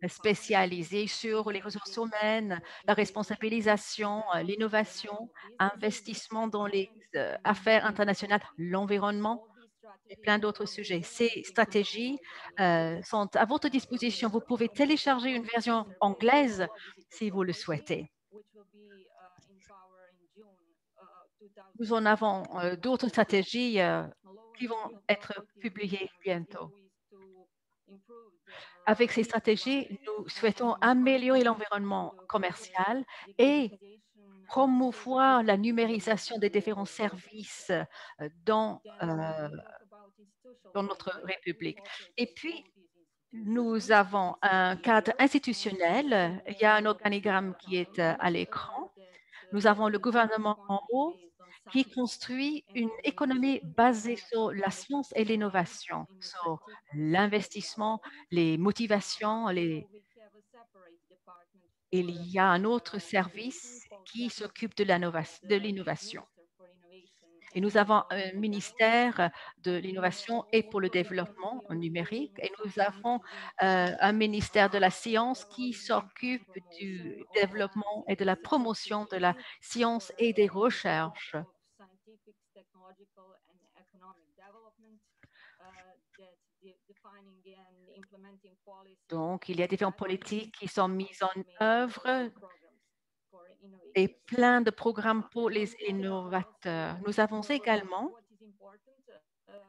spécialisées sur les ressources humaines, la responsabilisation, l'innovation, investissement dans les affaires internationales, l'environnement et plein d'autres sujets. Ces stratégies sont à votre disposition. Vous pouvez télécharger une version anglaise si vous le souhaitez. Nous en avons d'autres stratégies qui vont être publiées bientôt. Avec ces stratégies, nous souhaitons améliorer l'environnement commercial et promouvoir la numérisation des différents services dans notre République. Et puis, nous avons un cadre institutionnel. Il y a un organigramme qui est à l'écran. Nous avons le gouvernement en haut qui construit une économie basée sur la science et l'innovation, sur l'investissement, les motivations. Il y a un autre service qui s'occupe de l'innovation. Et nous avons un ministère de l'innovation et pour le développement numérique. Et nous avons un ministère de la science qui s'occupe du développement et de la promotion de la science et des recherches. Donc, il y a différentes politiques qui sont mises en œuvre et plein de programmes pour les innovateurs. Nous avons également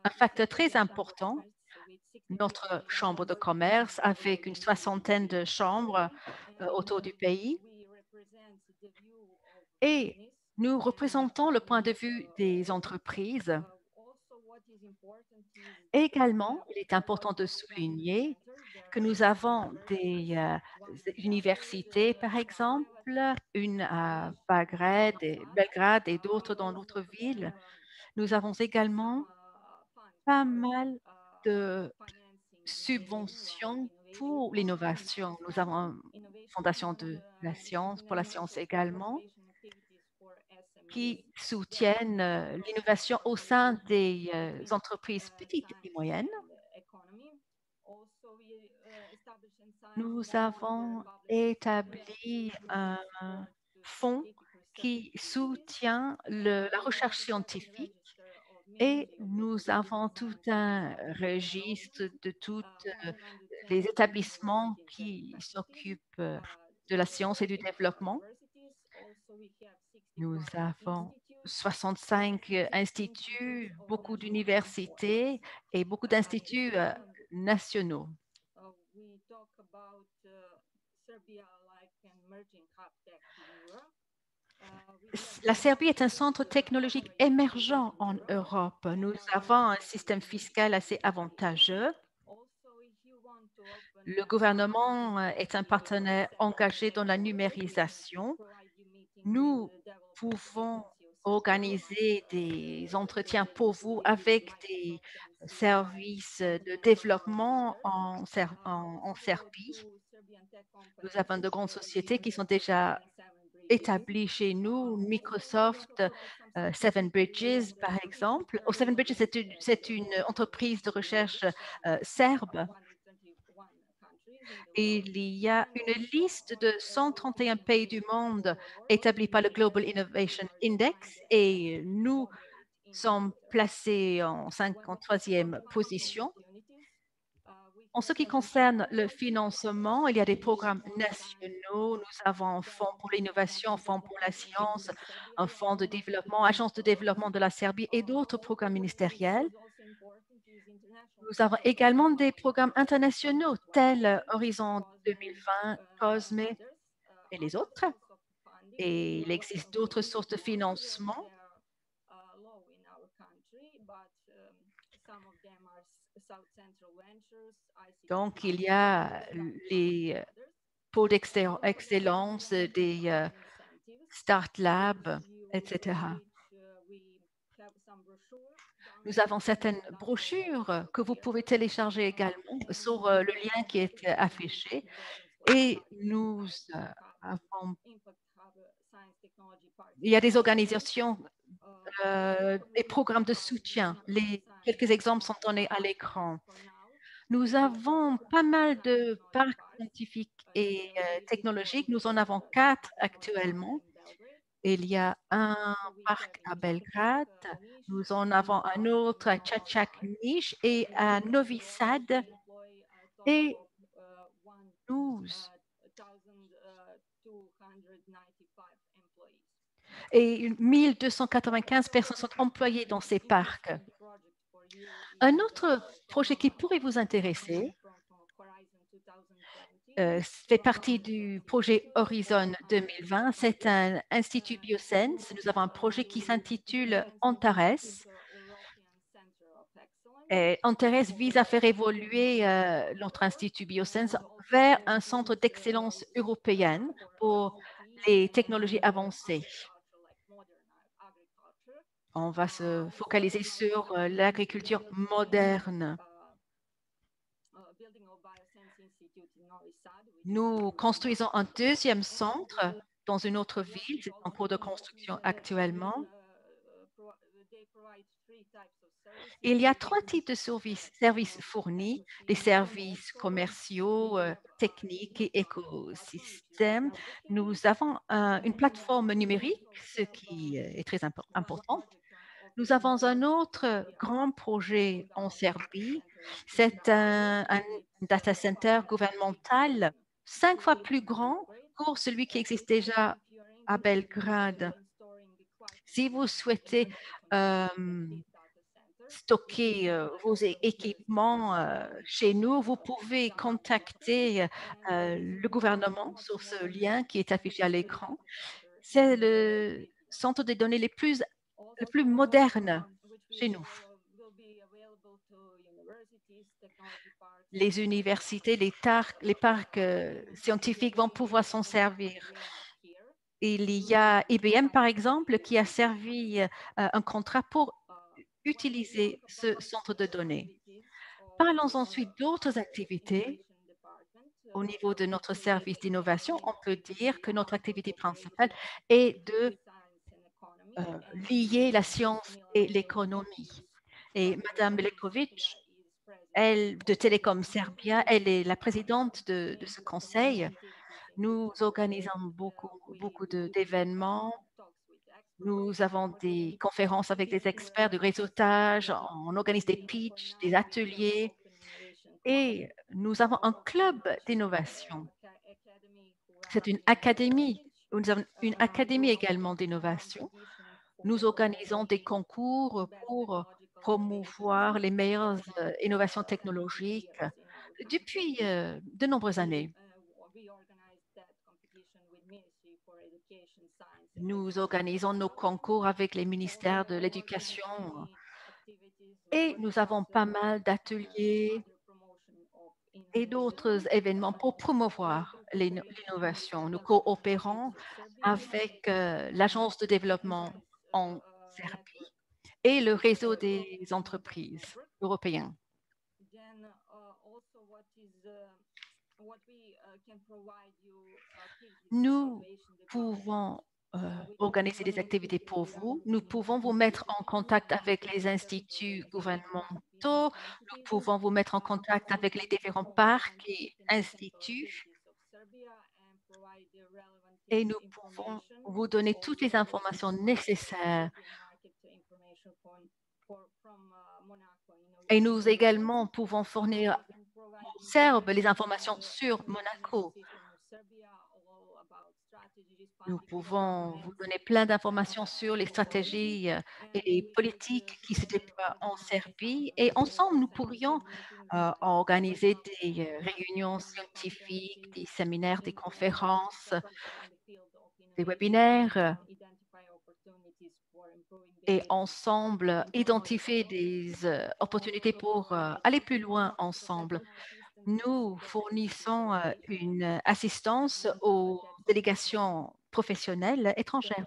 un facteur très important, notre chambre de commerce avec une soixantaine de chambres autour du pays. Et nous représentons le point de vue des entreprises. Également, il est important de souligner que nous avons des universités, par exemple, une à Belgrade et d'autres dans d'autres villes. Nous avons également pas mal de subventions pour l'innovation. Nous avons une fondation de la science, pour la science également, qui soutiennent l'innovation au sein des entreprises petites et moyennes. Nous avons établi un fonds qui soutient la recherche scientifique et nous avons tout un registre de tous les établissements qui s'occupent de la science et du développement. Nous avons 65 instituts, beaucoup d'universités et beaucoup d'instituts nationaux. La Serbie est un centre technologique émergent en Europe. Nous avons un système fiscal assez avantageux. Le gouvernement est un partenaire engagé dans la numérisation. Nous pouvons organiser des entretiens pour vous avec des services de développement en Serbie. Nous avons de grandes sociétés qui sont déjà établies chez nous, Microsoft, Seven Bridges, par exemple. Seven Bridges, c'est une entreprise de recherche serbe. Il y a une liste de 131 pays du monde établie par le Global Innovation Index et nous sommes placés en 53e position. En ce qui concerne le financement, il y a des programmes nationaux. Nous avons un fonds pour l'innovation, un fonds pour la science, un fonds de développement, agence de développement de la Serbie et d'autres programmes ministériels. Nous avons également des programmes internationaux tels Horizon 2020, COSME et les autres. Et il existe d'autres sources de financement. Donc, il y a les pôles d'excellence des Start Labs, etc. Nous avons certaines brochures que vous pouvez télécharger également sur le lien qui est affiché. Et nous avons... Il y a des organisations et programmes de soutien. Quelques exemples sont donnés à l'écran. Nous avons pas mal de parcs scientifiques et technologiques. Nous en avons 4 actuellement. Il y a un parc à Belgrade, nous en avons un autre à Čačak-Niš et à Novi Sad et 12. Et 1295 personnes sont employées dans ces parcs. Un autre projet qui pourrait vous intéresser fait partie du projet Horizon 2020. C'est un institut Biosense. Nous avons un projet qui s'intitule Antares. Et Antares vise à faire évoluer notre institut Biosense vers un centre d'excellence européenne pour les technologies avancées. On va se focaliser sur l'agriculture moderne. Nous construisons un deuxième centre dans une autre ville, c'est en cours de construction actuellement. Il y a 3 types de services fournis, des services commerciaux, techniques et écosystèmes. Nous avons une plateforme numérique, ce qui est très important. Nous avons un autre grand projet en Serbie. C'est un data center gouvernemental 5 fois plus grand que celui qui existe déjà à Belgrade. Si vous souhaitez stocker vos équipements chez nous, vous pouvez contacter le gouvernement sur ce lien qui est affiché à l'écran. C'est le centre de données le plus moderne chez nous. Les universités, les parcs scientifiques vont pouvoir s'en servir. Il y a IBM, par exemple, qui a servi un contrat pour utiliser ce centre de données. Parlons ensuite d'autres activités. Au niveau de notre service d'innovation, on peut dire que notre activité principale est de lier la science et l'économie. Et Mme Mileković, elle, de Télécom Serbia, elle est la présidente de ce conseil. Nous organisons beaucoup d'événements. Nous avons des conférences avec des experts de réseautage, on organise des pitchs, des ateliers et nous avons un club d'innovation. C'est une académie. Nous avons une académie également d'innovation. Nous organisons des concours pour promouvoir les meilleures innovations technologiques depuis de nombreuses années. Nous organisons nos concours avec les ministères de l'Éducation et nous avons pas mal d'ateliers et d'autres événements pour promouvoir l'innovation. Nous coopérons avec l'Agence de développement en Serbie et le réseau des entreprises européens. Nous pouvons organiser des activités pour vous. Nous pouvons vous mettre en contact avec les instituts gouvernementaux. Nous pouvons vous mettre en contact avec les différents parcs et instituts. Et nous pouvons vous donner toutes les informations nécessaires. Et nous également pouvons fournir aux Serbes les informations sur Monaco. Nous pouvons vous donner plein d'informations sur les stratégies et les politiques qui se déploient en Serbie. Et ensemble, nous pourrions organiser des réunions scientifiques, des séminaires, des conférences, des webinaires et ensemble identifier des opportunités pour aller plus loin ensemble. Nous fournissons une assistance aux délégations professionnelles étrangères.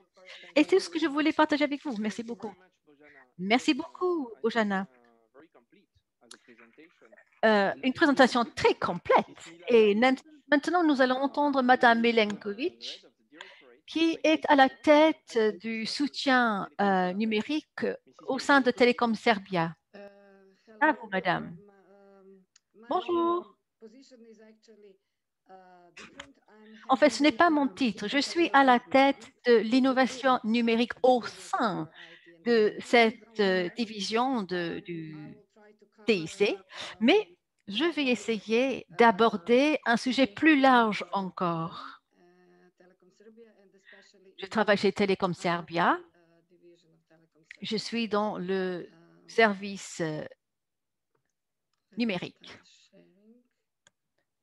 Et c'est ce que je voulais partager avec vous. Merci beaucoup. Merci beaucoup, Bojana. Une présentation très complète. Et maintenant, nous allons entendre Mme Milenković, qui est à la tête du soutien numérique au sein de Télécom Serbia. À vous, madame. Bonjour. En fait, ce n'est pas mon titre. Je suis à la tête de l'innovation numérique au sein de cette division du TIC, mais je vais essayer d'aborder un sujet plus large encore. Je travaille chez Télécom Serbia. Je suis dans le service numérique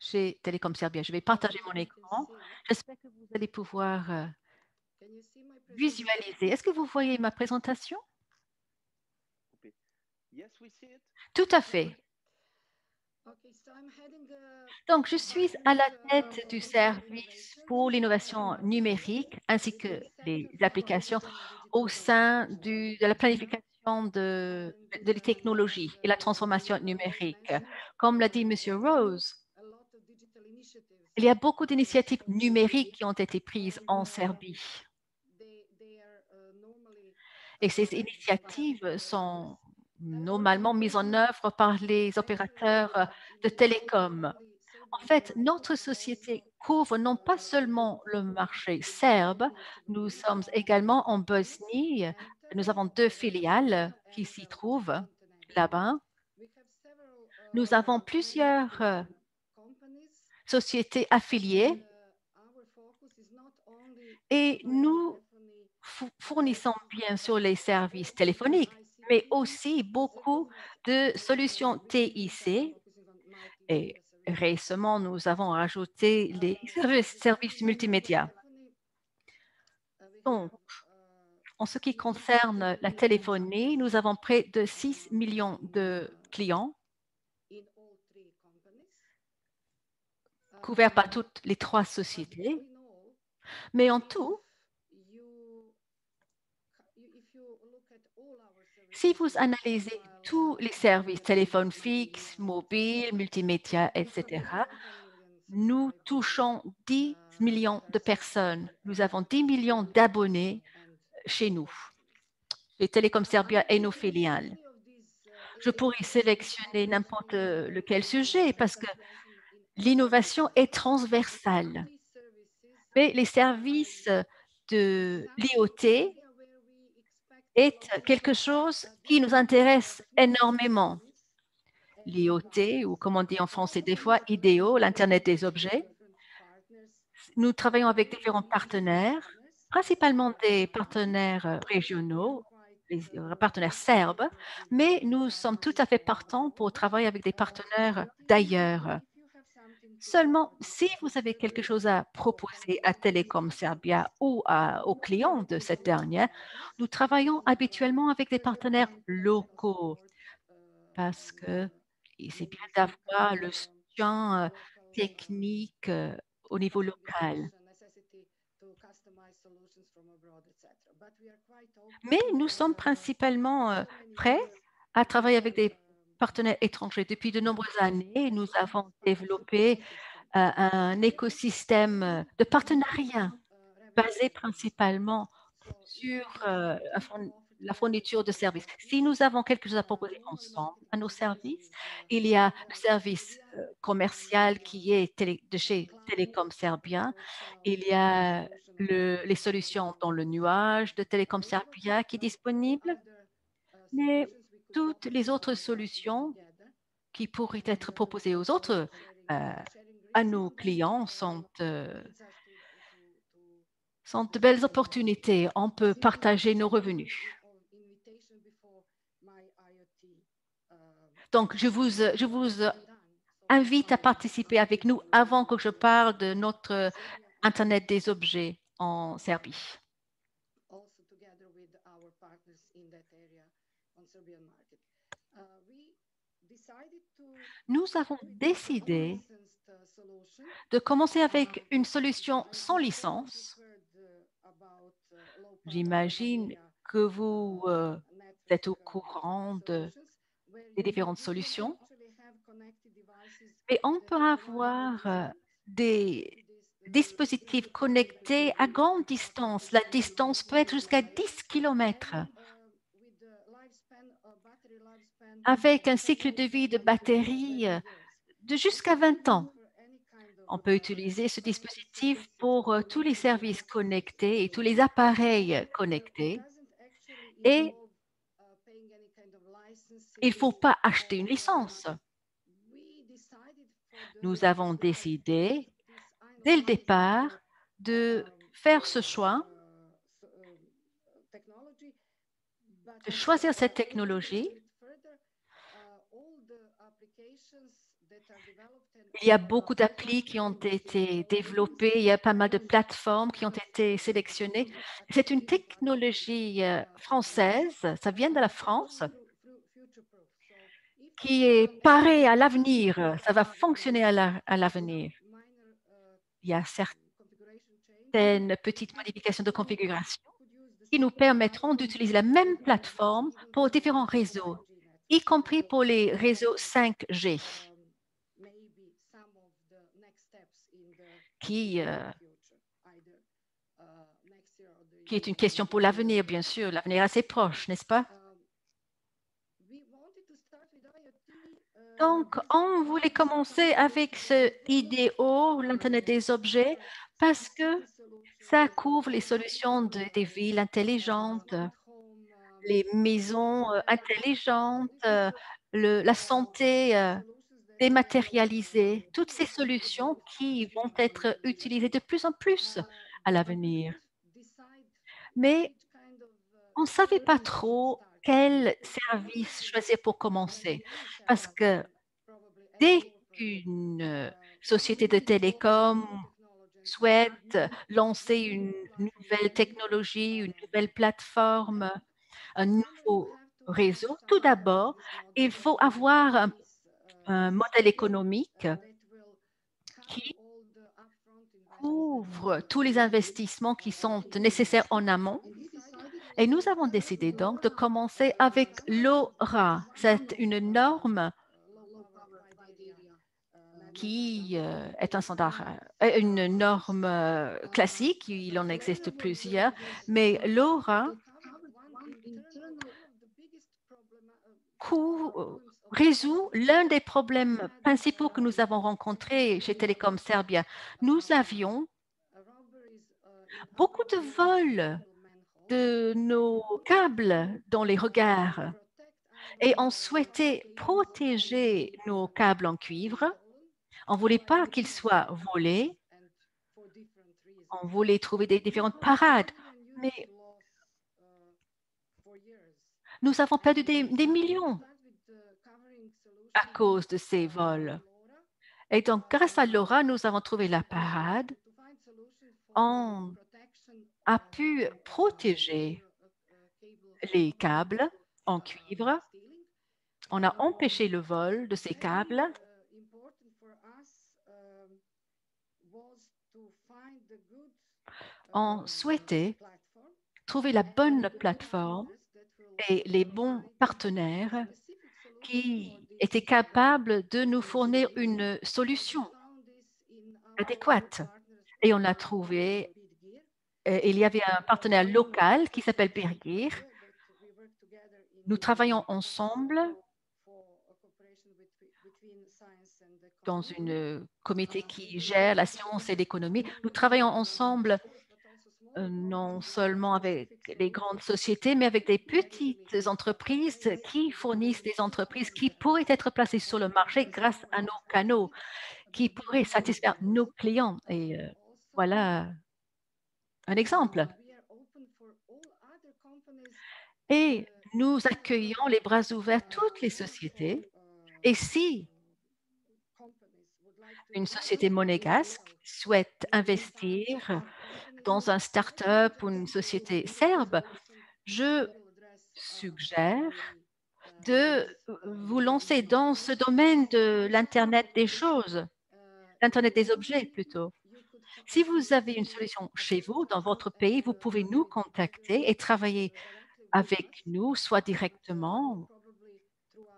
chez Télécom Serbia. Je vais partager mon écran. J'espère que vous allez pouvoir visualiser. Est-ce que vous voyez ma présentation? Tout à fait. Donc, je suis à la tête du service pour l'innovation numérique ainsi que les applications au sein de la planification de les technologies et la transformation numérique. Comme l'a dit M. Rose, il y a beaucoup d'initiatives numériques qui ont été prises en Serbie. Et ces initiatives sont normalement mises en œuvre par les opérateurs de télécom. En fait, notre société couvre non pas seulement le marché serbe, nous sommes également en Bosnie. Nous avons 2 filiales qui s'y trouvent là-bas. Nous avons plusieurs sociétés affiliées Et nous fournissons bien sûr les services téléphoniques, mais aussi beaucoup de solutions TIC. Et récemment, nous avons rajouté les services multimédia. Donc, en ce qui concerne la téléphonie, nous avons près de 6 millions de clients couverts par toutes les 3 sociétés. Mais en tout, si vous analysez tous les services, téléphone fixe, mobile, multimédia, etc., nous touchons 10 millions de personnes. Nous avons 10 millions d'abonnés chez nous, les Télécom Serbia et nos filiales. Je pourrais sélectionner n'importe lequel sujet parce que l'innovation est transversale. Mais les services de l'IoT est quelque chose qui nous intéresse énormément. L'IoT, ou comme on dit en français des fois, IDEO, l'Internet des objets. Nous travaillons avec différents partenaires, principalement des partenaires régionaux, les partenaires serbes, mais nous sommes tout à fait partants pour travailler avec des partenaires d'ailleurs. Seulement, si vous avez quelque chose à proposer à Telecom Serbia ou aux clients de cette dernière, nous travaillons habituellement avec des partenaires locaux parce que c'est bien d'avoir le soutien technique au niveau local. Mais nous sommes principalement prêts à travailler avec des partenaires étrangers. Depuis de nombreuses années, nous avons développé un écosystème de partenariat basé principalement sur la fourniture de services. Si nous avons quelque chose à proposer ensemble à nos services, il y a le service commercial qui est de chez Telecom Serbia, il y a les solutions dans le nuage de Telecom Serbia qui est disponible, mais toutes les autres solutions qui pourraient être proposées aux autres, à nos clients sont de belles opportunités. On peut partager nos revenus. Donc, je vous invite à participer avec nous avant que je parle de notre Internet des objets en Serbie. Nous avons décidé de commencer avec une solution sans licence. J'imagine que vous êtes au courant des différentes solutions. Et on peut avoir des dispositifs connectés à grande distance. La distance peut être jusqu'à 10 km. Avec un cycle de vie de batterie de jusqu'à 20 ans. On peut utiliser ce dispositif pour tous les services connectés et tous les appareils connectés. Et il ne faut pas acheter une licence. Nous avons décidé, dès le départ, de faire ce choix, de choisir cette technologie. Il y a beaucoup d'applis qui ont été développées, il y a pas mal de plateformes qui ont été sélectionnées. C'est une technologie française, ça vient de la France, qui est parée à l'avenir, ça va fonctionner à l'avenir. Il y a certaines petites modifications de configuration qui nous permettront d'utiliser la même plateforme pour différents réseaux, y compris pour les réseaux 5G. Qui est une question pour l'avenir, bien sûr, l'avenir assez proche, n'est-ce pas? Donc, on voulait commencer avec ce IDO, l'Internet des objets, parce que ça couvre les solutions des villes intelligentes, les maisons intelligentes, la santé dématérialisée, toutes ces solutions qui vont être utilisées de plus en plus à l'avenir. mais on ne savait pas trop quel service choisir pour commencer. Parce que dès qu'une société de télécom souhaite lancer une nouvelle technologie, une nouvelle plateforme, un nouveau réseau, tout d'abord, il faut avoir un modèle économique qui couvre tous les investissements qui sont nécessaires en amont. Et nous avons décidé donc de commencer avec l'ORA. C'est une norme qui est un standard, une norme classique. Il en existe plusieurs, mais l'ORA résout l'un des problèmes principaux que nous avons rencontrés chez Telecom Serbia. Nous avions beaucoup de vols de nos câbles dans les regards et on souhaitait protéger nos câbles en cuivre. On ne voulait pas qu'ils soient volés. On voulait trouver des différentes parades. Mais nous avons perdu des millions à cause de ces vols. Et donc, grâce à Laura, nous avons trouvé la parade. On a pu protéger les câbles en cuivre. On a empêché le vol de ces câbles. On souhaitait trouver la bonne plateforme et les bons partenaires qui étaient capables de nous fournir une solution adéquate. Et on a trouvé, il y avait un partenaire local qui s'appelle Birgir. Nous travaillons ensemble dans un comité qui gère la science et l'économie. Nous travaillons ensemble non seulement avec les grandes sociétés, mais avec des petites entreprises qui fournissent des entreprises qui pourraient être placées sur le marché grâce à nos canaux, qui pourraient satisfaire nos clients. Et voilà un exemple. Et nous accueillons les bras ouverts toutes les sociétés. Et si une société monégasque souhaite investir dans un start-up ou une société serbe, je suggère de vous lancer dans ce domaine de l'Internet des choses, l'Internet des objets plutôt. Si vous avez une solution chez vous, dans votre pays, vous pouvez nous contacter et travailler avec nous, soit directement,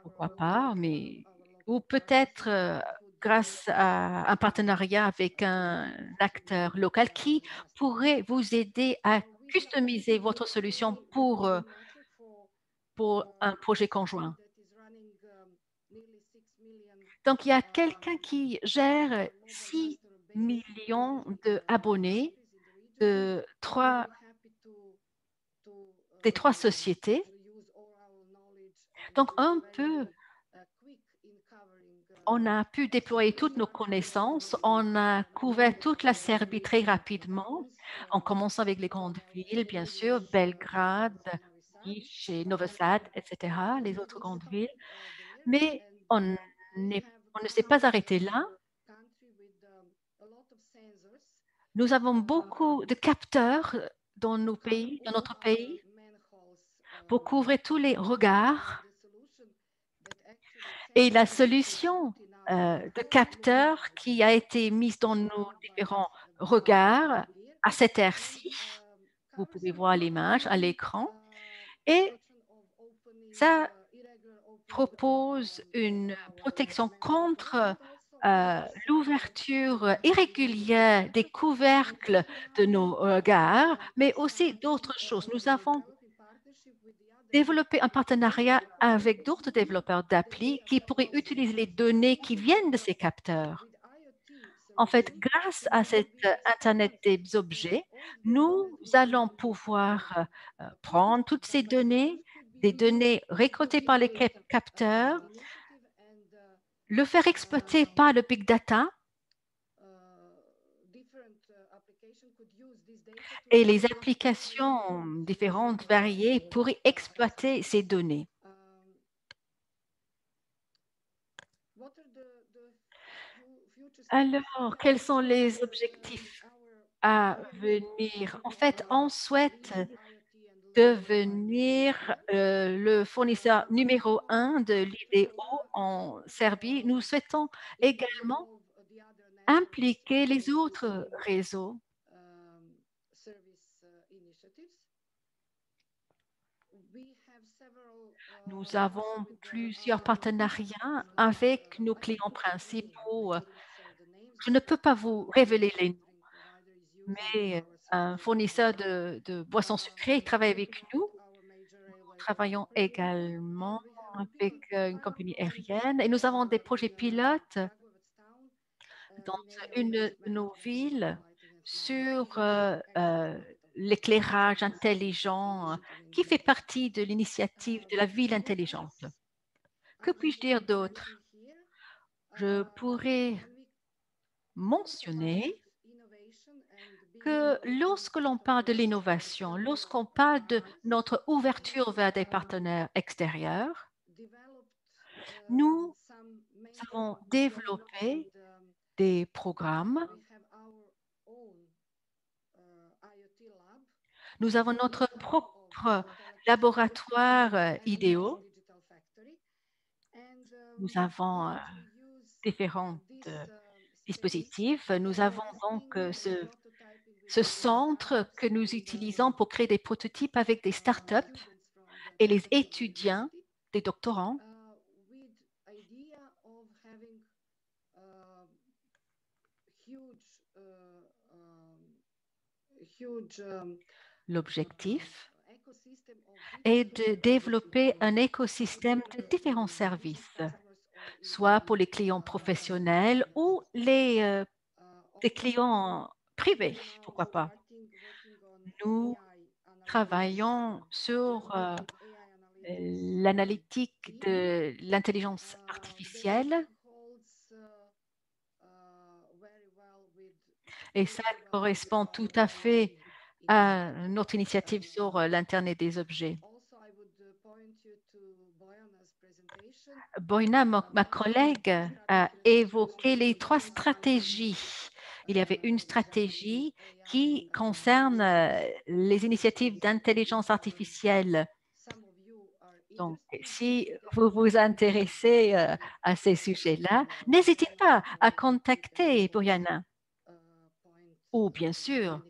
pourquoi pas, mais ou peut-être grâce à un partenariat avec un acteur local qui pourrait vous aider à customiser votre solution pour un projet conjoint. Donc, il y a quelqu'un qui gère 6 millions d'abonnés des trois sociétés. Donc, on a pu déployer toutes nos connaissances, on a couvert toute la Serbie très rapidement, en commençant avec les grandes villes, bien sûr, Belgrade, Niš et Novi Sad, etc., les autres grandes villes. Mais on ne s'est pas arrêté là. Nous avons beaucoup de capteurs dans notre pays, pour couvrir tous les regards. Et la solution de capteurs qui a été mise dans nos différents regards à cette heure-ci, vous pouvez voir l'image à l'écran, et ça propose une protection contre l'ouverture irrégulière des couvercles de nos regards, mais aussi d'autres choses. Nous avons développer un partenariat avec d'autres développeurs d'appli qui pourraient utiliser les données qui viennent de ces capteurs. En fait, grâce à cet Internet des objets, nous allons pouvoir prendre toutes ces données, des données récoltées par les capteurs, le faire exploiter par le big data Et les applications différentes, variées, pourraient exploiter ces données. Alors, quels sont les objectifs à venir? En fait, on souhaite devenir le fournisseur numéro 1 de l'IDO en Serbie. Nous souhaitons également impliquer les autres réseaux. Nous avons plusieurs partenariats avec nos clients principaux. Je ne peux pas vous révéler les noms, mais un fournisseur de boissons sucrées travaille avec nous. Nous travaillons également avec une compagnie aérienne et nous avons des projets pilotes dans une de nos villes sur l'éclairage intelligent qui fait partie de l'initiative de la ville intelligente. Que puis-je dire d'autre? Je pourrais mentionner que lorsque l'on parle de l'innovation, lorsqu'on parle de notre ouverture vers des partenaires extérieurs, nous avons développé des programmes. Nous avons notre propre laboratoire IDEO. Nous avons différents dispositifs. Nous avons donc ce centre que nous utilisons pour créer des prototypes avec des startups et les étudiants, des doctorants, l'objectif est de développer un écosystème de différents services, soit pour les clients professionnels ou des clients privés, pourquoi pas. Nous travaillons sur l'analytique de l'intelligence artificielle et ça correspond tout à fait à notre initiative sur l'Internet des objets. Boina, ma collègue, a évoqué les 3 stratégies. Il y avait une stratégie qui concerne les initiatives d'intelligence artificielle. Donc, si vous vous intéressez à ces sujets-là, n'hésitez pas à contacter Boyana. Ou bien sûr,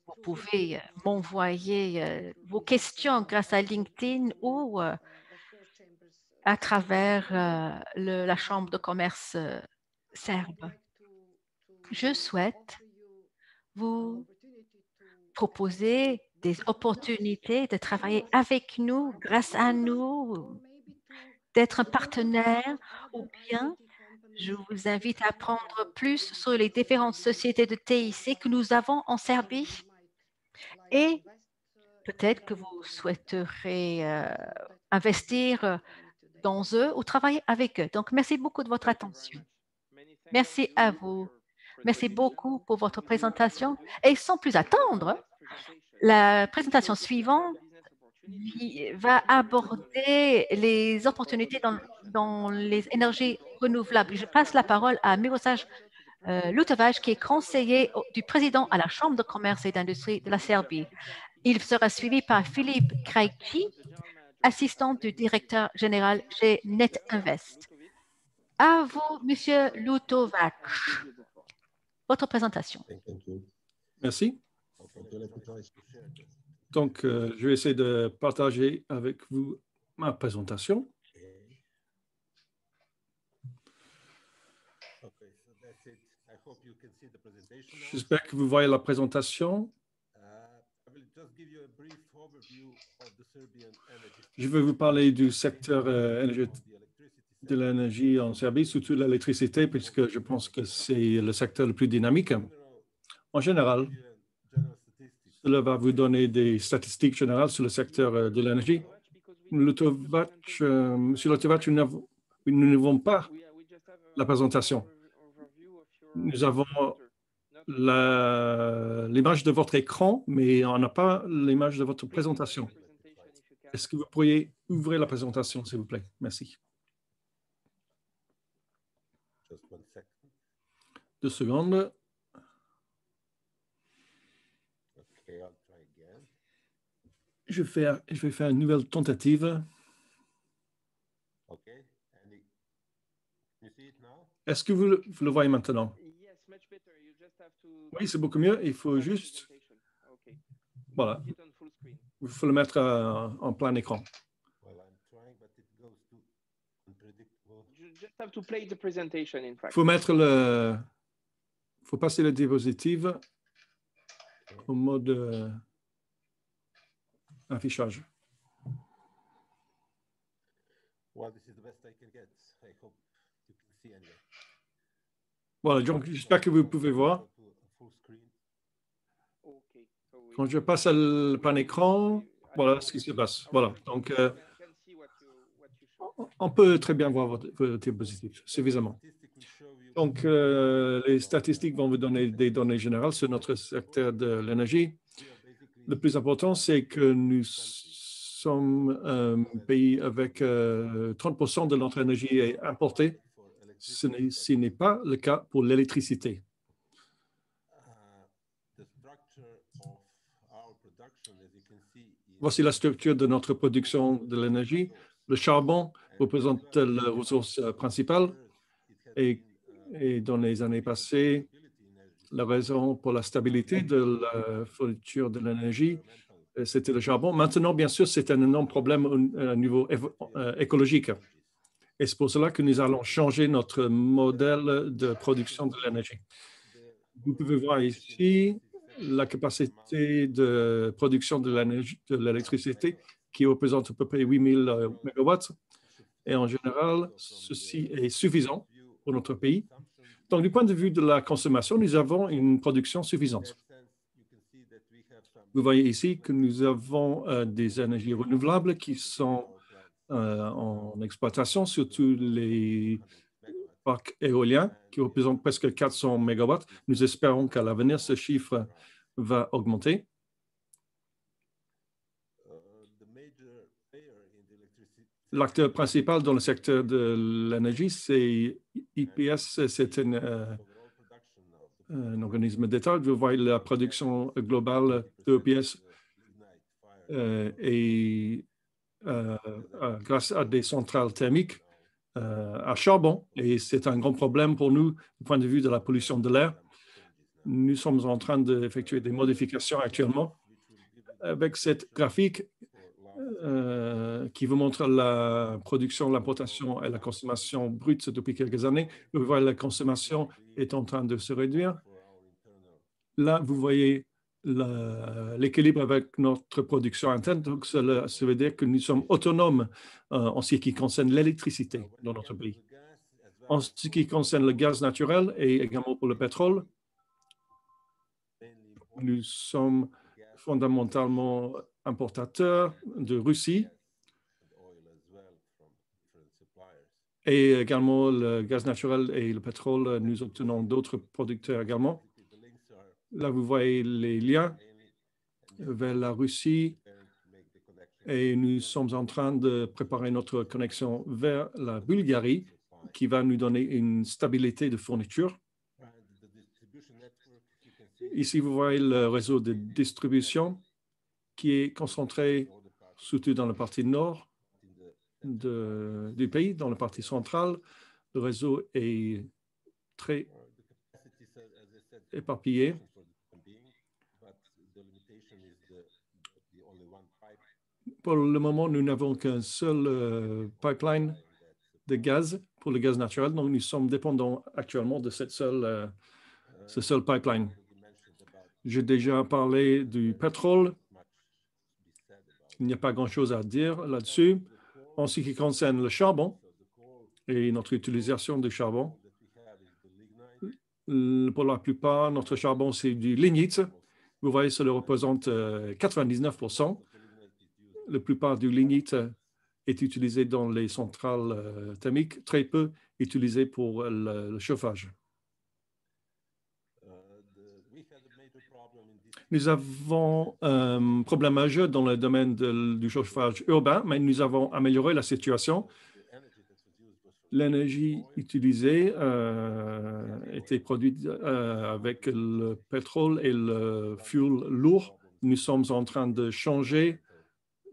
vous pouvez m'envoyer vos questions grâce à LinkedIn ou à travers la Chambre de commerce serbe. Je souhaite vous proposer des opportunités de travailler avec nous, grâce à nous, d'être un partenaire, ou bien je vous invite à apprendre plus sur les différentes sociétés de TIC que nous avons en Serbie et peut-être que vous souhaiterez investir dans eux ou travailler avec eux. Donc, merci beaucoup de votre attention. Merci à vous. Merci beaucoup pour votre présentation. Et sans plus attendre, la présentation suivante va aborder les opportunités dans les énergies renouvelables. Je passe la parole à Miroslav Lutovac, qui est conseiller du président à la Chambre de commerce et d'industrie de la Serbie. Il sera suivi par Philippe Krajci, assistant du directeur général chez NetInvest. À vous, Monsieur Lutovac, votre présentation.
Merci. Donc, je vais essayer de partager avec vous ma présentation. J'espère que vous voyez la présentation. Je vais vous parler du secteur de l'énergie en Serbie, surtout l'électricité, puisque je pense que c'est le secteur le plus dynamique. En général, cela va vous donner des statistiques générales sur le secteur de l'énergie. Monsieur Lutovac, nous n'avons pas la présentation. Nous avons l'image de votre écran, mais on n'a pas l'image de votre présentation. Est-ce que vous pourriez ouvrir la présentation, s'il vous plaît? Merci. 2 secondes. Je vais faire une nouvelle tentative. Est-ce que vous le voyez maintenant? Oui, c'est beaucoup mieux. Il faut juste... Voilà. Il faut le mettre en plein écran. Il faut mettre il faut passer la diapositive au mode affichage. Voilà, donc j'espère que vous pouvez voir. Quand je passe à le plein écran, voilà ce qui se passe. Voilà, donc on peut très bien voir votre diapositive, suffisamment. Donc, les statistiques vont vous donner des données générales sur notre secteur de l'énergie. Le plus important, c'est que nous sommes un pays avec 30% de notre énergie est importée. Ce n'est pas le cas pour l'électricité. Voici la structure de notre production de l'énergie. Le charbon représente la ressource principale et dans les années passées, la raison pour la stabilité de la fourniture de l'énergie, c'était le charbon. Maintenant, bien sûr, c'est un énorme problème au niveau écologique. Et c'est pour cela que nous allons changer notre modèle de production de l'énergie. Vous pouvez voir ici la capacité de production de l'électricité qui représente à peu près 8000 mégawatts. Et en général, ceci est suffisant pour notre pays. Donc, du point de vue de la consommation, nous avons une production suffisante. Vous voyez ici que nous avons des énergies renouvelables qui sont en exploitation, surtout les parcs éoliens qui représentent presque 400 mégawatts. Nous espérons qu'à l'avenir, ce chiffre va augmenter. L'acteur principal dans le secteur de l'énergie, c'est IPS, c'est un organisme d'État. Vous voyez la production globale de IPS et grâce à des centrales thermiques à charbon. Et c'est un grand problème pour nous du point de vue de la pollution de l'air. Nous sommes en train d'effectuer des modifications actuellement. Avec cette graphique qui vous montre la production, l'importation et la consommation brute depuis quelques années, vous voyez la consommation est en train de se réduire. Là, vous voyez l'équilibre avec notre production interne. Donc, ça veut dire que nous sommes autonomes en ce qui concerne l'électricité dans notre pays. En ce qui concerne le gaz naturel et également pour le pétrole, nous sommes fondamentalement importateurs de Russie et également le gaz naturel et le pétrole, nous obtenons d'autres producteurs également. Là, vous voyez les liens vers la Russie et nous sommes en train de préparer notre connexion vers la Bulgarie qui va nous donner une stabilité de fourniture. Ici, vous voyez le réseau de distribution qui est concentré surtout dans la partie nord du pays, dans la partie centrale. Le réseau est très éparpillé. Pour le moment, nous n'avons qu'un seul pipeline de gaz pour le gaz naturel, donc nous sommes dépendants actuellement de ce seul pipeline. J'ai déjà parlé du pétrole. Il n'y a pas grand-chose à dire là-dessus. En ce qui concerne le charbon et notre utilisation du charbon, pour la plupart, notre charbon, c'est du lignite. Vous voyez, cela représente 99%. La plupart du lignite est utilisé dans les centrales thermiques, très peu utilisé pour le chauffage. Nous avons un problème majeur dans le domaine du chauffage urbain, mais nous avons amélioré la situation. L'énergie utilisée était produite avec le pétrole et le fuel lourd. Nous sommes en train de changer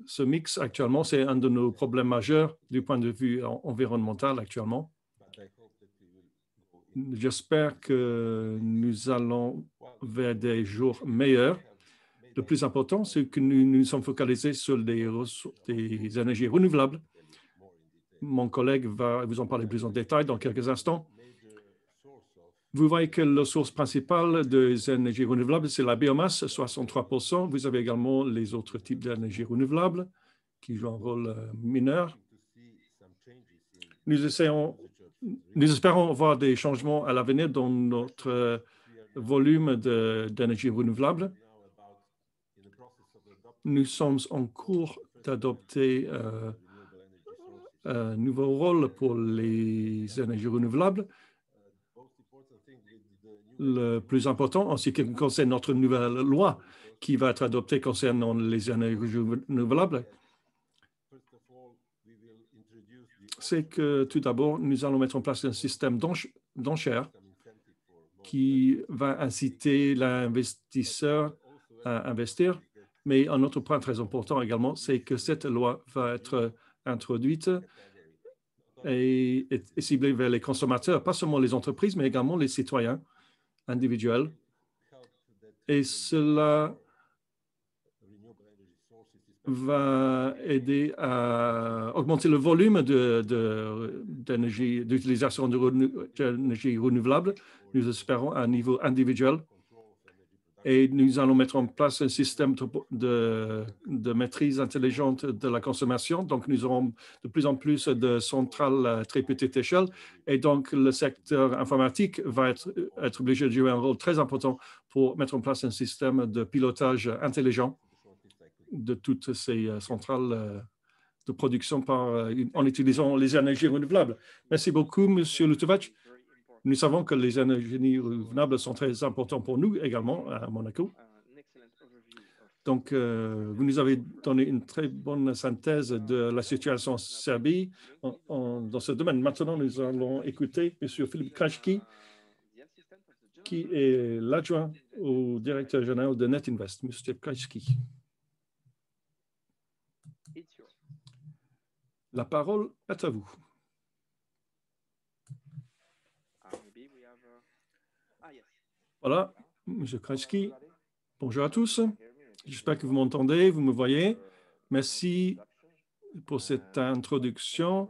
ce mix actuellement. C'est un de nos problèmes majeurs du point de vue environnemental actuellement. J'espère que nous allons vers des jours meilleurs. Le plus important, c'est que nous sommes focalisés sur des énergies renouvelables. Mon collègue va vous en parler plus en détail dans quelques instants. Vous voyez que la source principale des énergies renouvelables, c'est la biomasse, 63%. Vous avez également les autres types d'énergies renouvelables qui jouent un rôle mineur. Nous espérons voir des changements à l'avenir dans notre volume d'énergie renouvelable. Nous sommes en cours d'adopter un nouveau rôle pour les énergies renouvelables. Le plus important, en ce qui concerne notre nouvelle loi qui va être adoptée concernant les énergies renouvelables, c'est que tout d'abord, nous allons mettre en place un système d'enchères qui va inciter l'investisseur à investir. Mais un autre point très important également, c'est que cette loi va être introduite et ciblée vers les consommateurs, pas seulement les entreprises, mais également les citoyens individuels. Et cela va aider à augmenter le volume d'utilisation d'énergie renouvelable. Nous espérons à un niveau individuel. Et nous allons mettre en place un système de maîtrise intelligente de la consommation. Donc, nous aurons de plus en plus de centrales à très petite échelle. Et donc, le secteur informatique va être obligé de jouer un rôle très important pour mettre en place un système de pilotage intelligent de toutes ces centrales de production en utilisant les énergies renouvelables. Merci beaucoup, M. Lutovac. Nous savons que les énergies renouvelables sont très importantes pour nous également à Monaco. Donc, vous nous avez donné une très bonne synthèse de la situation en Serbie dans ce domaine. Maintenant, nous allons écouter M. Filip Krajčí, qui est l'adjoint au directeur général de NetInvest. M. Krajčí. La parole est à vous. Voilà, M. Krajčí. Bonjour à tous. J'espère que vous m'entendez, vous me voyez. Merci pour cette introduction.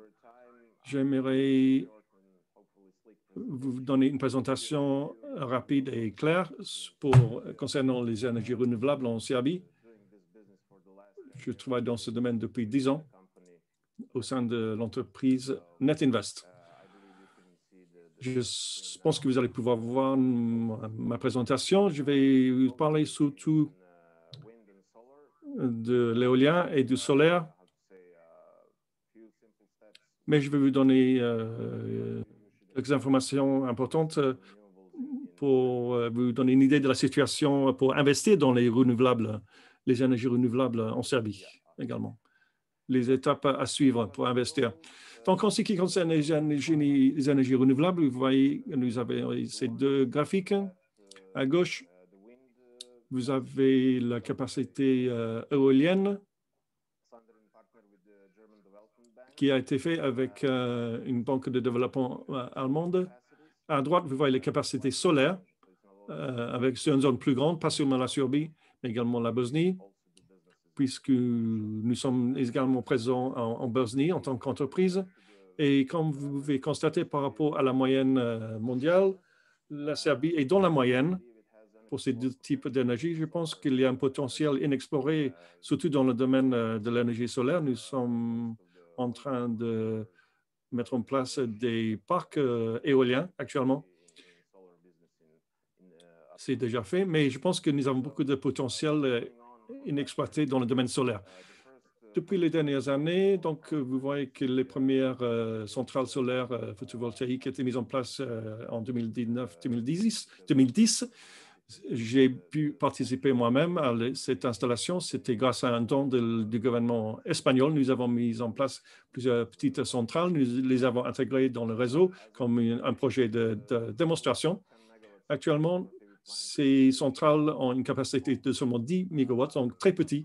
J'aimerais vous donner une présentation rapide et claire concernant les énergies renouvelables en Serbie. Je travaille dans ce domaine depuis 10 ans au sein de l'entreprise NetInvest. Je pense que vous allez pouvoir voir ma présentation. Je vais vous parler surtout de l'éolien et du solaire, mais je vais vous donner quelques informations importantes pour vous donner une idée de la situation pour investir dans les renouvelables, les énergies renouvelables en Serbie également. Les étapes à suivre pour investir. Donc, en ce qui concerne les énergies renouvelables, vous voyez, nous avons ces deux graphiques. À gauche, vous avez la capacité éolienne qui a été faite avec une banque de développement allemande. À droite, vous voyez les capacités solaires avec une zone plus grande, pas seulement la Serbie, mais également la Bosnie, puisque nous sommes également présents en Bosnie en tant qu'entreprise. Et comme vous pouvez constater par rapport à la moyenne mondiale, la Serbie est dans la moyenne pour ces deux types d'énergie. Je pense qu'il y a un potentiel inexploré, surtout dans le domaine de l'énergie solaire. Nous sommes en train de mettre en place des parcs éoliens actuellement. C'est déjà fait, mais je pense que nous avons beaucoup de potentiel inexploité dans le domaine solaire. Depuis les dernières années, donc, vous voyez que les premières centrales solaires photovoltaïques étaient mises en place en 2010. J'ai pu participer moi-même à cette installation. C'était grâce à un don du gouvernement espagnol. Nous avons mis en place plusieurs petites centrales. Nous les avons intégrées dans le réseau comme un projet de démonstration. Actuellement, ces centrales ont une capacité de seulement 10 MW, donc très petit.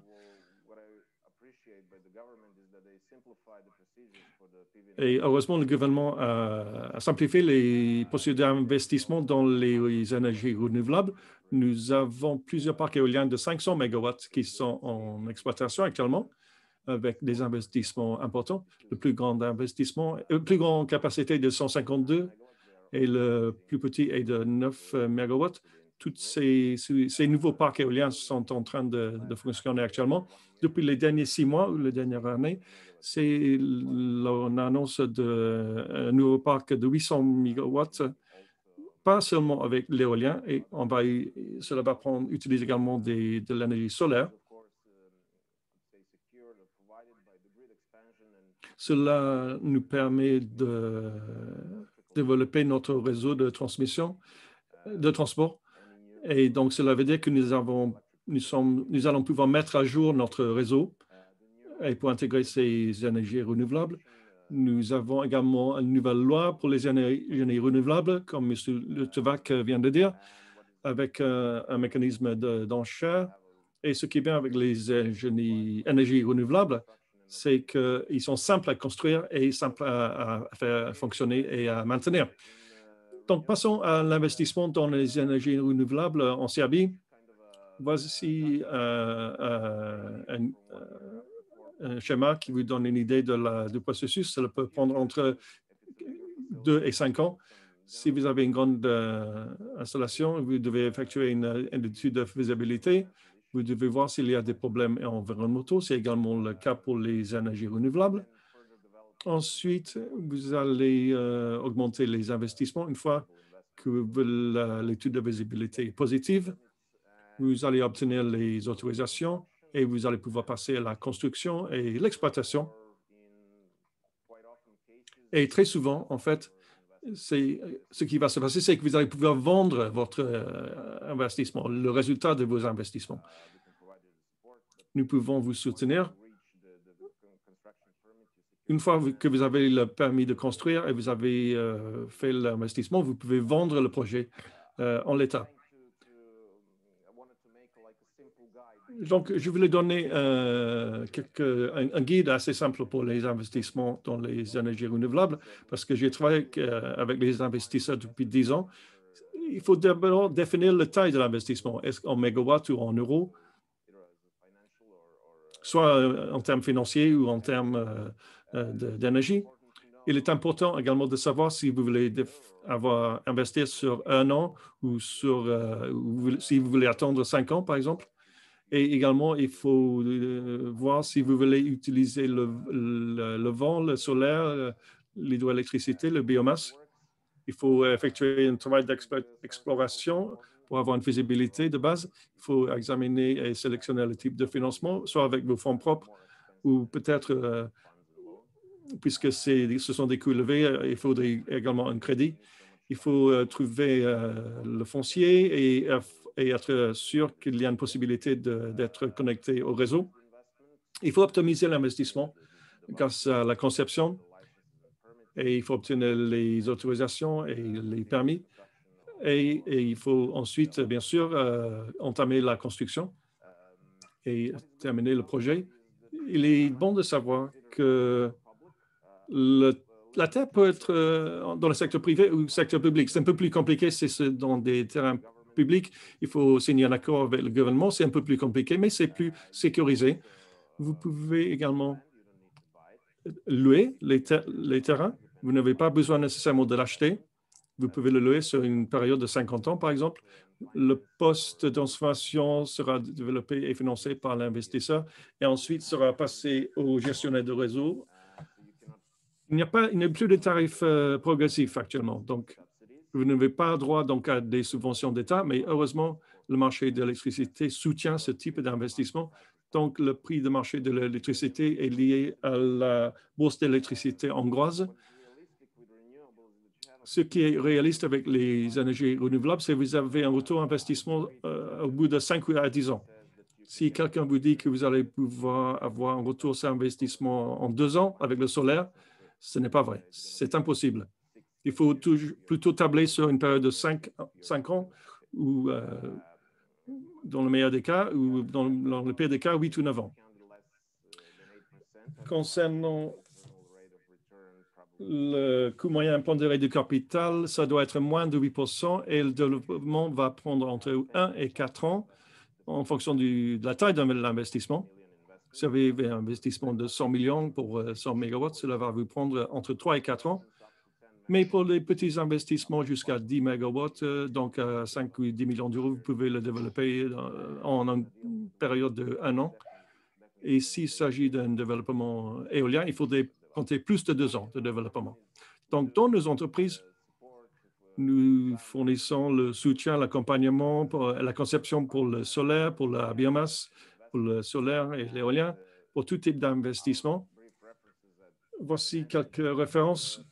Et heureusement, le gouvernement a simplifié les procédures d'investissement dans les énergies renouvelables. Nous avons plusieurs parcs éoliens de 500 MW qui sont en exploitation actuellement avec des investissements importants. Le plus grand investissement, plus grande capacité de 152 et le plus petit est de 9 MW. Tous ces nouveaux parcs éoliens sont en train de fonctionner actuellement. Depuis les derniers 6 mois ou les dernières années, c'est l'annonce d'un nouveau parc de 800 MW, pas seulement avec l'éolien, et cela va utiliser également de l'énergie solaire. Cela nous permet de développer notre réseau de transmission, de transport. Et donc, cela veut dire que nous allons pouvoir mettre à jour notre réseau et pour intégrer ces énergies renouvelables. Nous avons également une nouvelle loi pour les énergies renouvelables, comme M. Letevac vient de dire, avec un mécanisme d'enchère. Et ce qui est bien avec les énergies renouvelables, c'est qu'ils sont simples à construire et simples à faire fonctionner et à maintenir. Donc, passons à l'investissement dans les énergies renouvelables en Serbie. Voici un schéma qui vous donne une idée du processus. Cela peut prendre entre 2 et 5 ans. Si vous avez une grande installation, vous devez effectuer une étude de faisabilité. Vous devez voir s'il y a des problèmes environnementaux. C'est également le cas pour les énergies renouvelables. Ensuite, vous allez augmenter les investissements. Une fois que l'étude de faisabilité est positive, vous allez obtenir les autorisations et vous allez pouvoir passer à la construction et l'exploitation. Et très souvent, en fait, ce qui va se passer, c'est que vous allez pouvoir vendre votre investissement, le résultat de vos investissements. Nous pouvons vous soutenir. Une fois que vous avez le permis de construire et vous avez fait l'investissement, vous pouvez vendre le projet en l'état. Donc, je voulais donner un guide assez simple pour les investissements dans les énergies renouvelables parce que j'ai travaillé avec les investisseurs depuis 10 ans. Il faut d'abord définir la taille de l'investissement, est-ce en mégawatts ou en euros, soit en termes financiers ou en termes d'énergie. Il est important également de savoir si vous voulez investir sur 1 an ou si vous voulez attendre 5 ans, par exemple. Et également, il faut voir si vous voulez utiliser le vent, le solaire, l'hydroélectricité, le biomasse. Il faut effectuer un travail d'exploration pour avoir une faisabilité de base. Il faut examiner et sélectionner le type de financement, soit avec vos fonds propres ou peut-être, puisque ce sont des coûts élevés, il faudrait également un crédit. Il faut trouver le foncier et être sûr qu'il y a une possibilité d'être connecté au réseau. Il faut optimiser l'investissement grâce à la conception et il faut obtenir les autorisations et les permis. Et il faut ensuite, bien sûr, entamer la construction et terminer le projet. Il est bon de savoir que la terre peut être dans le secteur privé ou le secteur public. C'est un peu plus compliqué, c'est dans des terrains publics. Il faut signer un accord avec le gouvernement. C'est un peu plus compliqué, mais c'est plus sécurisé. Vous pouvez également louer les terrains. Vous n'avez pas besoin nécessairement de l'acheter. Vous pouvez le louer sur une période de 50 ans, par exemple. Le poste de transformation sera développé et financé par l'investisseur et ensuite sera passé au gestionnaire de réseau. Il n'y a plus de tarifs progressifs actuellement. Donc, vous n'avez pas droit donc, à des subventions d'État, mais heureusement, le marché de l'électricité soutient ce type d'investissement. Donc, le prix de marché de l'électricité est lié à la bourse d'électricité hongroise. Ce qui est réaliste avec les énergies renouvelables, c'est que vous avez un retour investissement au bout de 5 ou 10 ans. Si quelqu'un vous dit que vous allez pouvoir avoir un retour sur investissement en 2 ans avec le solaire, ce n'est pas vrai. C'est impossible. Il faut plutôt tabler sur une période de 5 ans ou, dans le meilleur des cas, ou dans le pire des cas, 8 ou 9 ans. Concernant le coût moyen pondéré du capital, ça doit être moins de 8% et le développement va prendre entre 1 et 4 ans en fonction de la taille de l'investissement. Si vous avez un investissement de 100 millions pour 100 mégawatts, cela va vous prendre entre 3 et 4 ans. Mais pour les petits investissements jusqu'à 10 mégawatts, donc à 5 ou 10 millions d'euros, vous pouvez le développer en une période de 1 an. Et s'il s'agit d'un développement éolien, il faudrait compter plus de 2 ans de développement. Donc, dans nos entreprises, nous fournissons le soutien, l'accompagnement, la conception pour le solaire, pour la biomasse, pour le solaire et l'éolien, pour tout type d'investissement. Voici quelques références.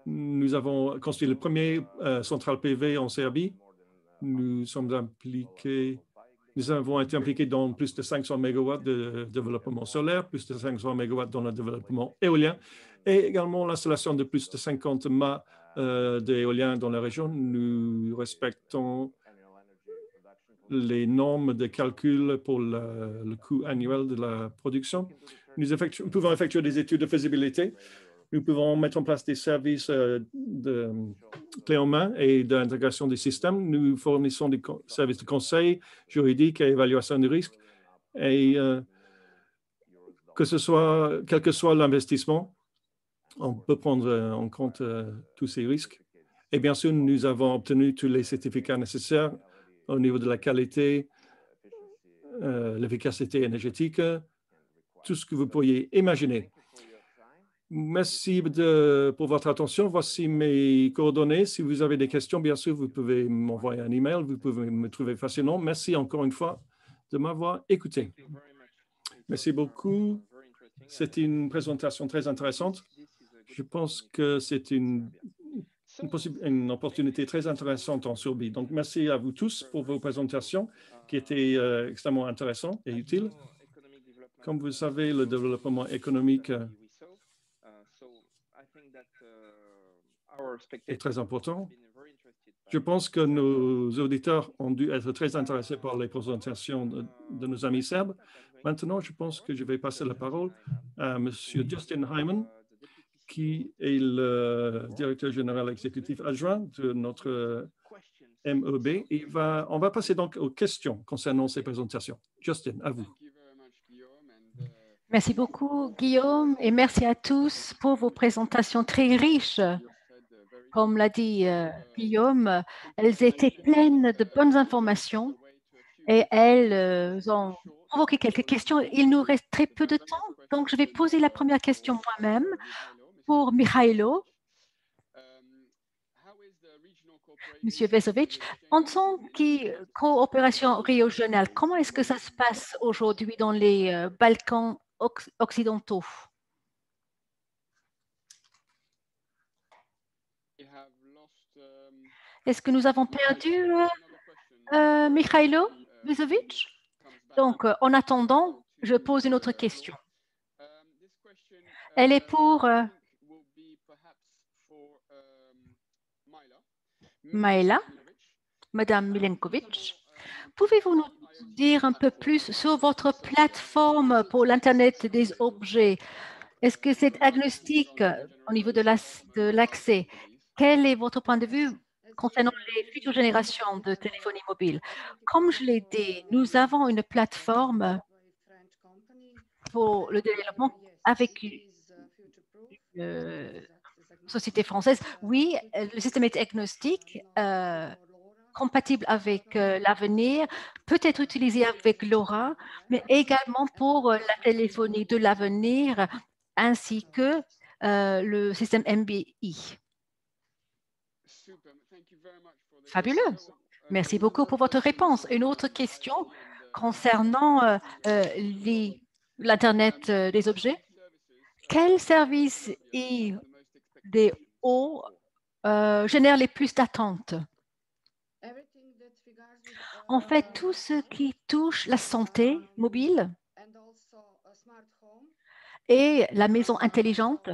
Nous avons construit le premier centrale PV en Serbie. Nous avons été impliqués dans plus de 500 mégawatts de développement solaire, plus de 500 mégawatts dans le développement éolien et également l'installation de plus de 50 mâts d'éolien dans la région. Nous respectons les normes de calcul pour le coût annuel de la production. Nous pouvons effectuer des études de faisabilité. Nous pouvons mettre en place des services de clé en main et d'intégration des systèmes. Nous fournissons des services de conseil juridique et évaluation de risque. Et quel que soit l'investissement, on peut prendre en compte tous ces risques. Et bien sûr, nous avons obtenu tous les certificats nécessaires au niveau de la qualité, l'efficacité énergétique, tout ce que vous pourriez imaginer. Merci pour votre attention. Voici mes coordonnées. Si vous avez des questions, bien sûr, vous pouvez m'envoyer un email. Vous pouvez me trouver facilement. Merci encore une fois de m'avoir écouté. Merci beaucoup. C'est une présentation très intéressante. Je pense que c'est une opportunité très intéressante en Serbie. Donc, merci à vous tous pour vos présentations qui étaient extrêmement intéressantes et utiles. Comme vous savez, le développement économique est très important. Je pense que nos auditeurs ont dû être très intéressés par les présentations de nos amis serbes. Maintenant, je pense que je vais passer la parole à M. Justin Hyman, qui est le directeur général exécutif adjoint de notre MEB. Et on va passer donc aux questions concernant ces présentations. Justin, à vous.
Merci beaucoup, Guillaume, et merci à tous pour vos présentations très riches. Comme l'a dit Guillaume, elles étaient pleines de bonnes informations et elles ont provoqué quelques questions. Il nous reste très peu de temps, donc je vais poser la première question moi-même pour Mihailo. Monsieur Vesovic, en tant que coopération régionale, comment est-ce que ça se passe aujourd'hui dans les Balkans occidentaux? Est-ce que nous avons perdu Mihailo Vesovic? Donc, en attendant, je pose une autre question. Elle est pour Maëla, Madame Milenkovic. Pouvez-vous nous dire un peu plus sur votre plateforme pour l'Internet des objets? Est-ce que c'est agnostique au niveau de l'accès? Quel est votre point de vue concernant les futures générations de téléphonie mobile? Comme je l'ai dit, nous avons une plateforme pour le développement avec une société française. Oui, le système est agnostique, compatible avec l'avenir, peut être utilisé avec LoRa, mais également pour la téléphonie de l'avenir, ainsi que le système MBI. Fabuleux. Merci beaucoup pour votre réponse. Une autre question concernant l'Internet des objets. Quel service est des hauts génère les plus d'attentes. En fait, tout ce qui touche la santé mobile et la maison intelligente,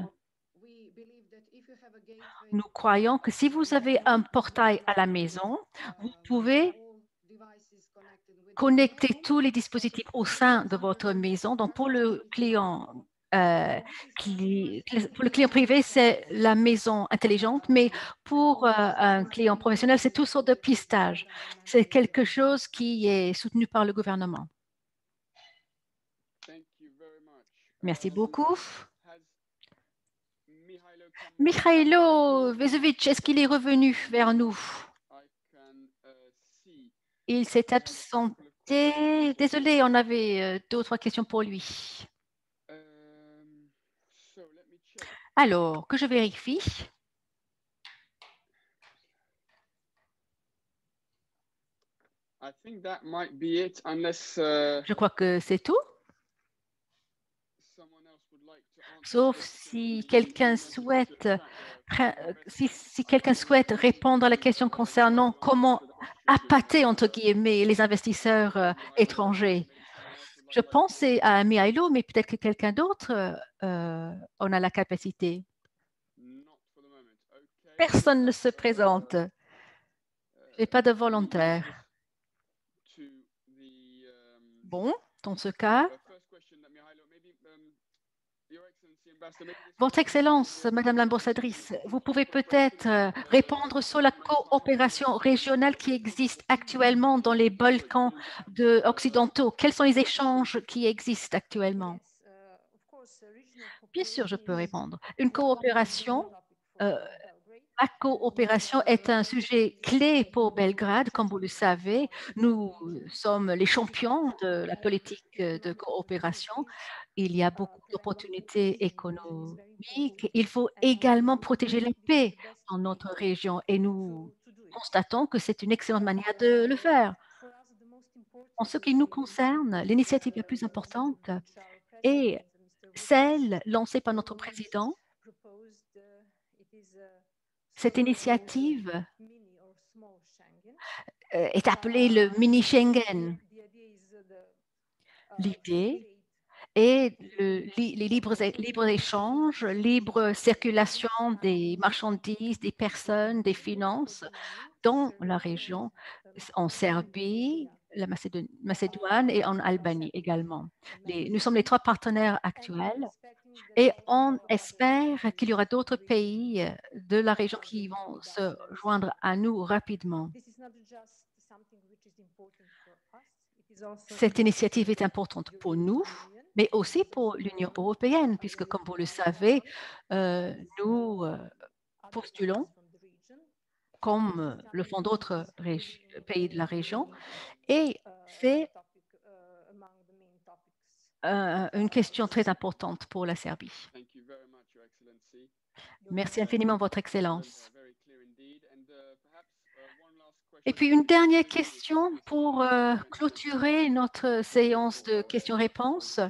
nous croyons que si vous avez un portail à la maison, vous pouvez connecter tous les dispositifs au sein de votre maison. Donc, pour le client, privé, c'est la maison intelligente, mais pour un client professionnel, c'est toutes sortes de pistages. C'est quelque chose qui est soutenu par le gouvernement. Merci beaucoup. Mikhailo Vezovic, est-ce qu'il est revenu vers nous? Il s'est absenté. Désolé, on avait 2 ou 3 questions pour lui. Alors, que je vérifie. Je crois que c'est tout. Sauf si quelqu'un souhaite, si quelqu'un souhaite répondre à la question concernant comment appâter, entre guillemets, les investisseurs étrangers. Je pensais à Mihailo, mais peut-être que quelqu'un d'autre en a la capacité. Personne ne se présente. Je n'ai pas de volontaire. Bon, dans ce cas, Votre Excellence, Madame l'ambassadrice, vous pouvez peut-être répondre sur la coopération régionale qui existe actuellement dans les Balkans occidentaux. Quels sont les échanges qui existent actuellement? Bien sûr, je peux répondre. Une coopération, la coopération est un sujet clé pour Belgrade, comme vous le savez. Nous sommes les champions de la politique de coopération. Il y a beaucoup d'opportunités économiques. Il faut également protéger la paix dans notre région et nous constatons que c'est une excellente manière de le faire. En ce qui nous concerne, l'initiative la plus importante est celle lancée par notre président. Cette initiative est appelée le mini Schengen. L'idée est les libres échanges, libre circulation des marchandises, des personnes, des finances dans la région, en Serbie, la Macédoine et en Albanie également. Nous sommes les 3 partenaires actuels et on espère qu'il y aura d'autres pays de la région qui vont se joindre à nous rapidement. Cette initiative est importante pour nous, mais aussi pour l'Union européenne, puisque, comme vous le savez, nous postulons, comme le font d'autres pays de la région, et c'est une question très importante pour la Serbie. Merci infiniment, Votre Excellence. Et puis, une dernière question pour clôturer notre séance de questions-réponses.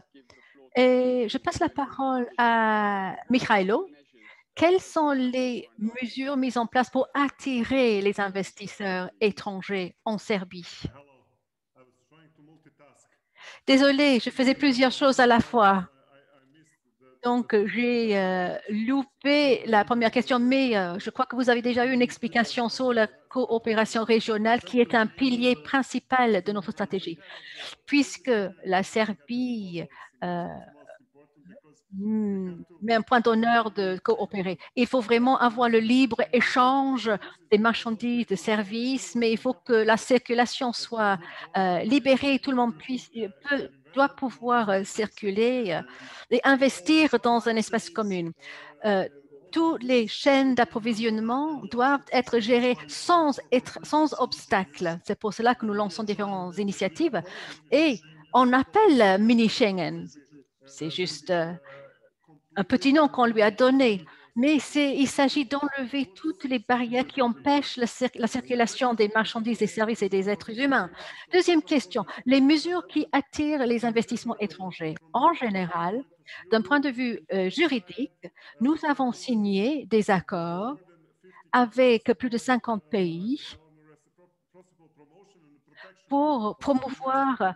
Et je passe la parole à Mikhailo. Quelles sont les mesures mises en place pour attirer les investisseurs étrangers en Serbie? Désolée, je faisais plusieurs choses à la fois. Donc, j'ai loupé la première question, mais je crois que vous avez déjà eu une explication sur la coopération régionale qui est un pilier principal de notre stratégie, puisque la Serbie met un point d'honneur de coopérer. Il faut vraiment avoir le libre-échange des marchandises, des services, mais il faut que la circulation soit libérée, tout le monde doit pouvoir circuler et investir dans un espace commun. Toutes les chaînes d'approvisionnement doivent être gérées sans obstacle. C'est pour cela que nous lançons différentes initiatives et on appelle Mini Schengen. C'est juste un petit nom qu'on lui a donné, mais il s'agit d'enlever toutes les barrières qui empêchent la circulation des marchandises, des services et des êtres humains. Deuxième question, les mesures qui attirent les investissements étrangers. En général, d'un point de vue juridique, nous avons signé des accords avec plus de 50 pays pour promouvoir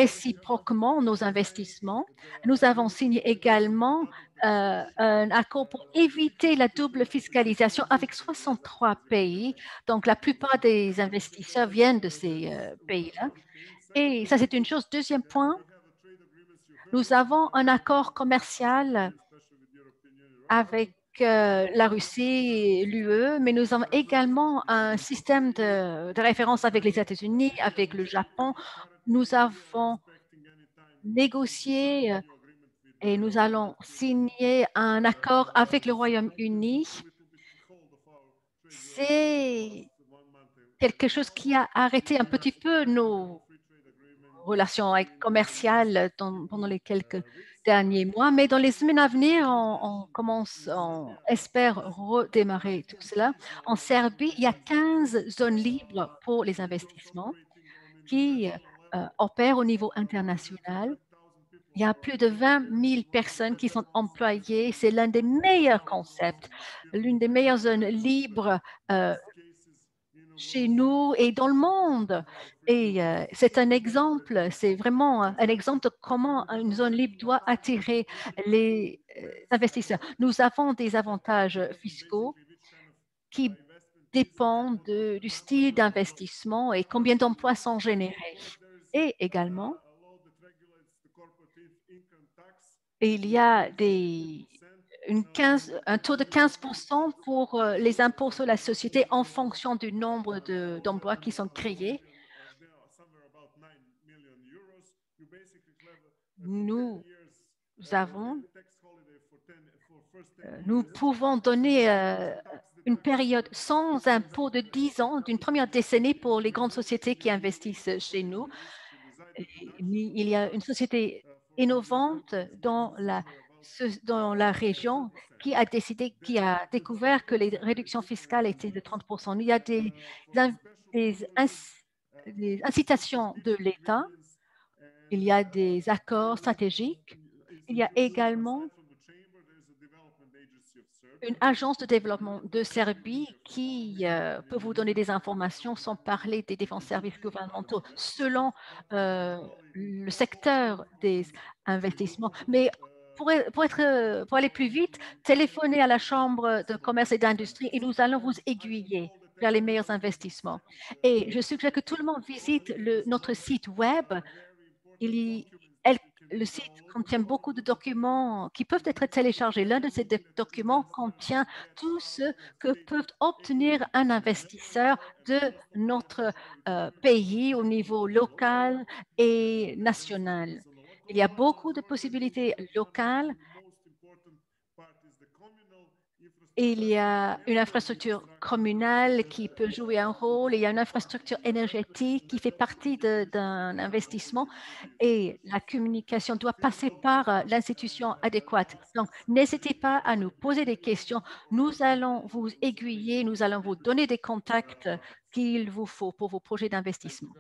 réciproquement nos investissements. Nous avons signé également un accord pour éviter la double fiscalisation avec 63 pays. Donc, la plupart des investisseurs viennent de ces pays-là. Et ça, c'est une chose. Deuxième point, nous avons un accord commercial avec la Russie et l'UE, mais nous avons également un système de référence avec les États-Unis, avec le Japon. Nous avons négocié et nous allons signer un accord avec le Royaume-Uni. C'est quelque chose qui a arrêté un petit peu nos relations commerciales pendant les quelques derniers mois, mais dans les semaines à venir, on espère redémarrer tout cela. En Serbie, il y a 15 zones libres pour les investissements qui opèrent au niveau international. Il y a plus de 20 000 personnes qui sont employées. C'est l'un des meilleurs concepts, l'une des meilleures zones libres chez nous et dans le monde. Et c'est un exemple, c'est vraiment un exemple de comment une zone libre doit attirer les investisseurs. Nous avons des avantages fiscaux qui dépendent du style d'investissement et combien d'emplois sont générés. Et également, il y a un taux de 15% pour les impôts sur la société en fonction du nombre d'emplois qui sont créés. Nous pouvons donner une période sans impôt de 10 ans, d'une première décennie pour les grandes sociétés qui investissent chez nous. Il y a une société innovante dans la région qui a découvert que les réductions fiscales étaient de 30%. Il y a des incitations de l'État, il y a des accords stratégiques, il y a également une agence de développement de Serbie qui peut vous donner des informations sans parler des différents services gouvernementaux selon le secteur des investissements. Mais pour aller plus vite, téléphonez à la Chambre de commerce et d'industrie et nous allons vous aiguiller vers les meilleurs investissements. Et je suggère que tout le monde visite notre site web. Le site contient beaucoup de documents qui peuvent être téléchargés. L'un de ces documents contient tout ce que peut obtenir un investisseur de notre pays au niveau local et national. Il y a beaucoup de possibilités locales. Il y a une infrastructure communale qui peut jouer un rôle. Il y a une infrastructure énergétique qui fait partie d'un investissement et la communication doit passer par l'institution adéquate. Donc, n'hésitez pas à nous poser des questions. Nous allons vous aiguiller, nous allons vous donner des contacts qu'il vous faut pour vos projets d'investissement.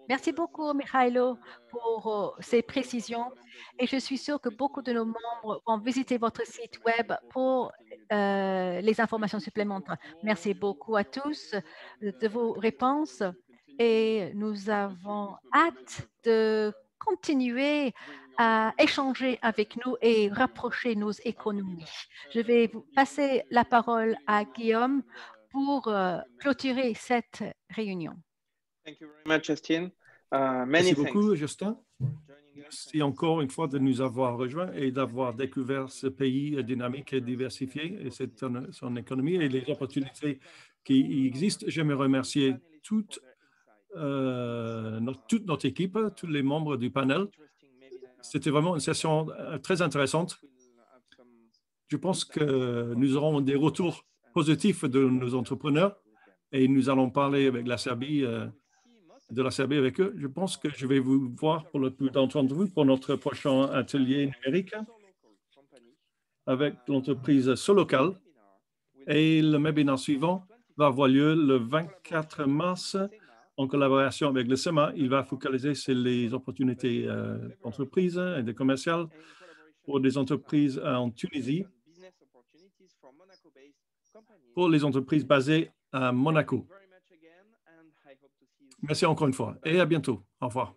Merci beaucoup, Mihailo, pour ces précisions. Et je suis sûre que beaucoup de nos membres vont visiter votre site web pour les informations supplémentaires. Merci beaucoup à tous de vos réponses et nous avons hâte de continuer à échanger avec nous et rapprocher nos économies. Je vais vous passer la parole à Guillaume pour clôturer cette réunion.
Merci beaucoup, Justin. Merci encore une fois de nous avoir rejoints et d'avoir découvert ce pays dynamique et diversifié et son économie et les opportunités qui existent. J'aimerais remercier toute notre équipe, tous les membres du panel. C'était vraiment une session très intéressante. Je pense que nous aurons des retours positifs de nos entrepreneurs et nous allons parler avec la Serbie, de la Serbie avec eux. Je pense que je vais vous voir pour le plus d'entre vous pour notre prochain atelier numérique avec l'entreprise Solocal. Et le webinaire suivant va avoir lieu le 24 mars en collaboration avec le SEMA. Il va focaliser sur les opportunités d'entreprise et de commerciales pour des entreprises en Tunisie. pour les entreprises basées à Monaco. Merci encore une fois et à bientôt. Au revoir.